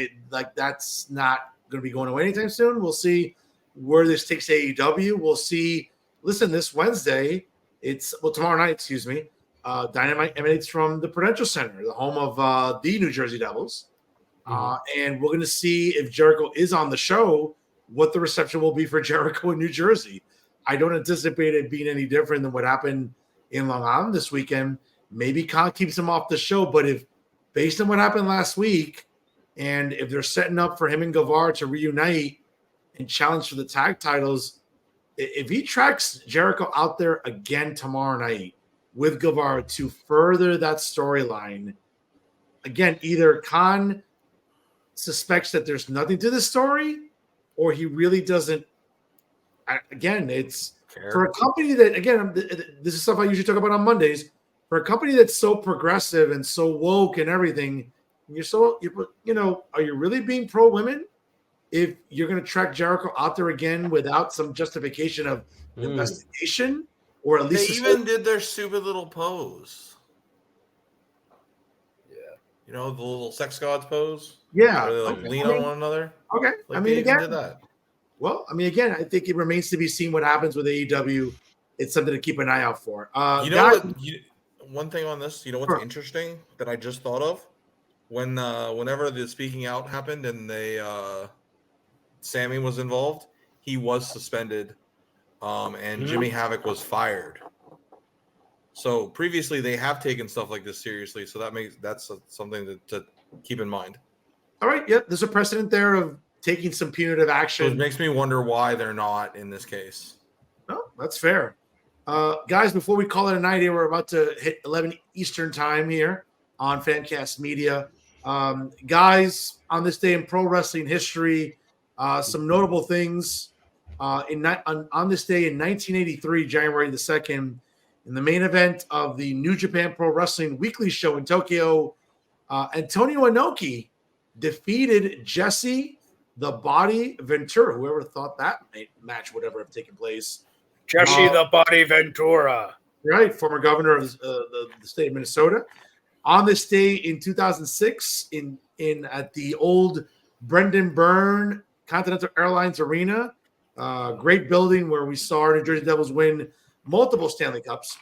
that's not going to be going away anytime soon. We'll see where this takes AEW. We'll see. Listen, this Wednesday, tomorrow night, excuse me. Dynamite emanates from the Prudential Center, the home of the New Jersey Devils. And we're going to see if Jericho is on the show, what the reception will be for Jericho in New Jersey. I don't anticipate it being any different than what happened in Long Island this weekend. Maybe Khan keeps him off the show, but if based on what happened last week, and if they're setting up for him and Guevara to reunite and challenge for the tag titles, if he tracks Jericho out there again tomorrow night with Guevara to further that storyline, again, either Khan suspects that there's nothing to this story, or he really doesn't. Again, it's for a company that, again, this is stuff I usually talk about on Mondays. For a company that's so progressive and so woke and everything, are you really being pro women if you're going to track Jericho out there again without some justification of investigation? Or at least they even did their stupid little pose. Yeah. The little sex gods pose? Yeah. Where they lean on one another? Okay. They even did that. Well, again, I think it remains to be seen what happens with AEW. It's something to keep an eye out for. One thing on this, what's interesting that I just thought of? Whenever the speaking out happened and Sammy was involved, he was suspended. And Jimmy Havoc was fired. So previously they have taken stuff like this seriously. So that's something to keep in mind. All right. Yep. There's a precedent there of taking some punitive action. So it makes me wonder why they're not in this case. No, that's fair. Guys, before we call it a night here, we're about to hit 11 Eastern time here on Famcast Media. Guys, on this day in pro wrestling history, some notable things. On this day in 1983, January the 2nd, in the main event of the New Japan Pro Wrestling Weekly Show in Tokyo, Antonio Inoki defeated Jesse the Body Ventura. Whoever thought that match would ever have taken place. Jesse the Body Ventura. Right, former governor of the state of Minnesota. On this day in 2006, in at the old Brendan Byrne Continental Airlines Arena, great building where we saw New Jersey Devils win multiple Stanley Cups.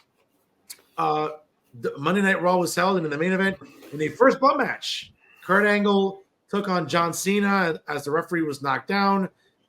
The Monday Night Raw was held, and in the main event, in the first bump match, Kurt Angle took on John Cena as the referee was knocked down.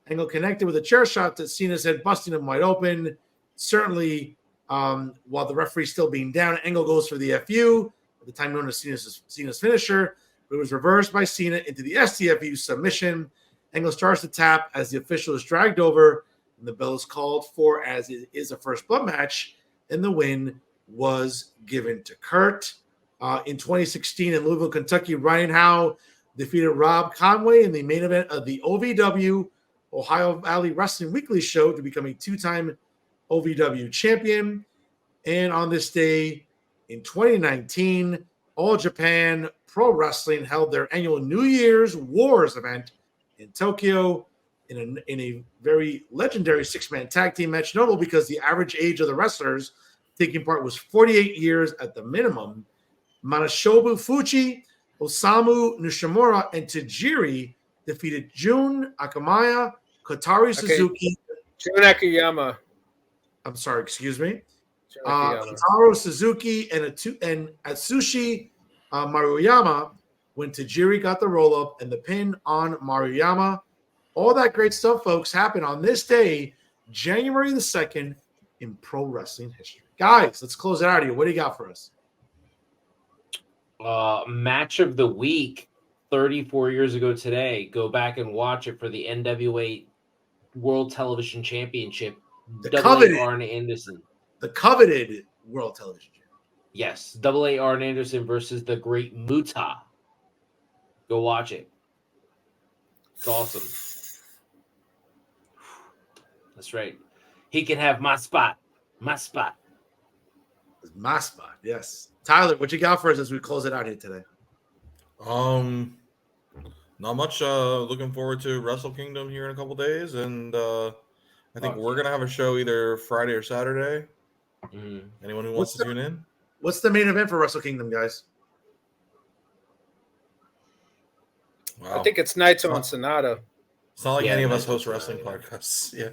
Angle connected with a chair shot to Cena's head, busting him wide open. Certainly, while the referee's still being down, Angle goes for the FU, at the time known as Cena's finisher, but it was reversed by Cena into the STFU submission. Angle starts to tap as the official is dragged over, and the bell is called for as it is a first blood match, and the win was given to Kurt. In 2016 in Louisville, Kentucky, Ryan Howe defeated Rob Conway in the main event of the OVW Ohio Valley Wrestling Weekly Show to become a two-time OVW champion. And on this day in 2019, All Japan Pro Wrestling held their annual New Year's Wars event in Tokyo in a very legendary six-man tag team match, notable because the average age of the wrestlers taking part was 48 years at the minimum. Manashobu Fuji, Osamu Nishimura, and Tajiri defeated Jun Akamaya, Kotari Suzuki. Jun Akiyama. I'm sorry, excuse me. Akiyama. Kotaro Suzuki and Atsushi Maruyama, when Tajiri got the roll-up and the pin on Maruyama. All that great stuff, folks, happened on this day, January the 2nd, in pro wrestling history. Guys, let's close it out here. What do you got for us? Match of the week, 34 years ago today. Go back and watch it for the NWA World Television Championship. The coveted Arn Anderson. The coveted World Television Championship. Yes, AA Arn Anderson versus the Great Muta. Go watch it. It's awesome. That's right. He can have my spot. My spot. My spot, yes. Tyler, what you got for us as we close it out here today? Not much. Looking forward to Wrestle Kingdom here in a couple days, and I think we're gonna have a show either Friday or Saturday. Mm-hmm. Anyone who wants to tune in? What's the main event for Wrestle Kingdom, guys? Wow. I think it's Naito and Sonata. It's not like any of us host wrestling podcasts. Yeah.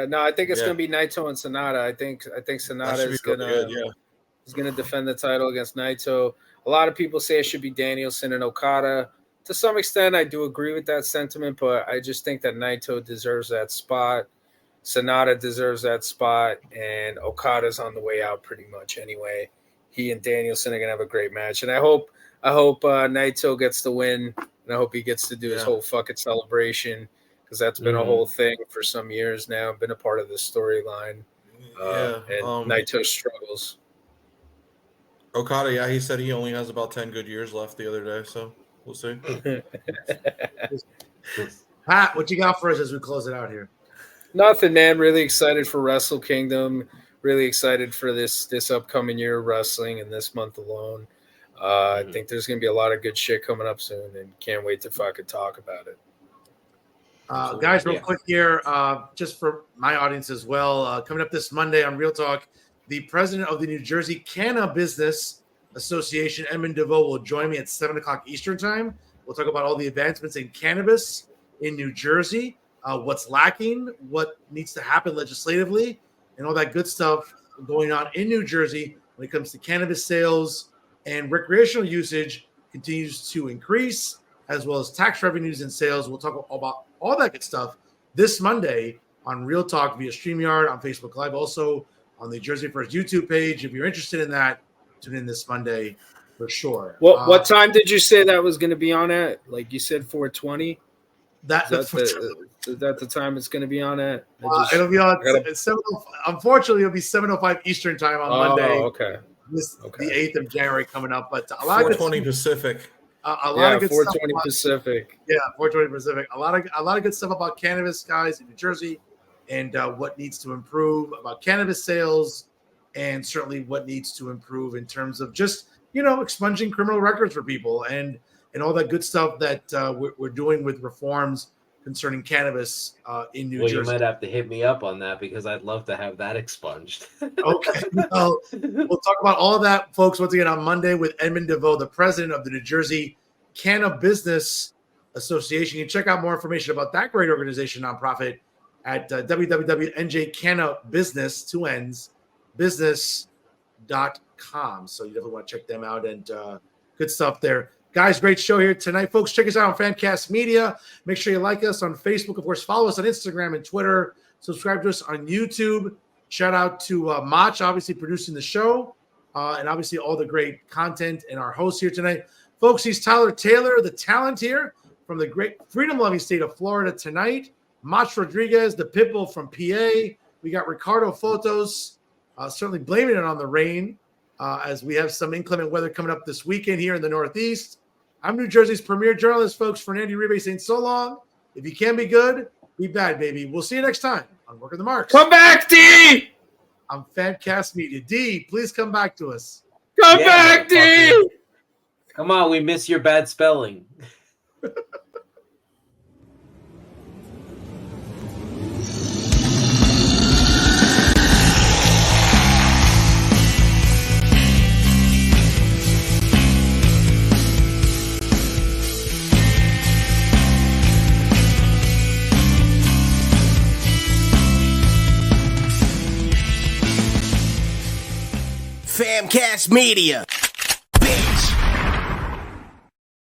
No, I think it's gonna be Naito and Sonata. I think Sonata is gonna defend the title against Naito. A lot of people say it should be Danielson and Okada. To some extent, I do agree with that sentiment, but I just think that Naito deserves that spot. Sonata deserves that spot, and Okada's on the way out pretty much anyway. He and Danielson are gonna have a great match, and I hope Naito gets the win, and I hope he gets to do his whole fucking celebration, because that's been a whole thing for some years now. Been a part of the storyline, and Naito struggles. Okada, he said he only has about 10 good years left the other day, so we'll see. Pat, what you got for us as we close it out here? Nothing, man. Really excited for Wrestle Kingdom. Really excited for this upcoming year of wrestling and this month alone. I think there's going to be a lot of good shit coming up soon, and can't wait to fucking talk about it. Guys, real quick here, just for my audience as well, coming up this Monday on Real Talk, the president of the New Jersey Cannabis Association, Edmund DeVoe, will join me at 7 o'clock Eastern time. We'll talk about all the advancements in cannabis in New Jersey, what's lacking, what needs to happen legislatively, and all that good stuff going on in New Jersey when it comes to cannabis sales and recreational usage continues to increase, as well as tax revenues and sales. We'll talk about all that good stuff this Monday on Real Talk via StreamYard, on Facebook Live, also on the Jersey First YouTube page. If you're interested in that, tune in this Monday for sure. What time did you say that was going to be on at? Like you said, 4:20? Is that the time it's going to be on at? It'll be on. Unfortunately, it'll be 7:05 Eastern time on Monday. Okay. The 8th of January coming up, but a lot of 4:20 Pacific. A lot of good 4:20 Pacific. Yeah, 4:20 Pacific. A lot of good stuff about cannabis, guys, in New Jersey, and what needs to improve about cannabis sales, and certainly what needs to improve in terms of just expunging criminal records for people and all that good stuff that we're doing with reforms concerning cannabis in New Jersey. You might have to hit me up on that because I'd love to have that expunged. Okay. Well, we'll talk about all of that, folks, once again on Monday with Edmund DeVoe, the president of the New Jersey Cannabis Business Association. You can check out more information about that great organization, nonprofit, at www.njcannabisbusiness.com. So you definitely want to check them out, and good stuff there. Guys, great show here tonight. Folks, check us out on Famcast Media. Make sure you like us on Facebook. Of course, follow us on Instagram and Twitter. Subscribe to us on YouTube. Shout out to Macho, obviously producing the show, and obviously all the great content and our hosts here tonight. Folks, he's Tyler Taylor, the talent here from the great freedom-loving state of Florida tonight. Macho Rodriguez, the Pitbull from PA. We got Ricardo Photos, certainly blaming it on the rain, as we have some inclement weather coming up this weekend here in the Northeast. I'm New Jersey's premier journalist, folks. Fernando Uribe saying so long. If you can be good, be bad, baby. We'll see you next time on Working the Marks. Come back, D! On Famcast Media. D, please come back to us. Come back, D! Come on, we miss your bad spelling. Famcast Media. Bitch.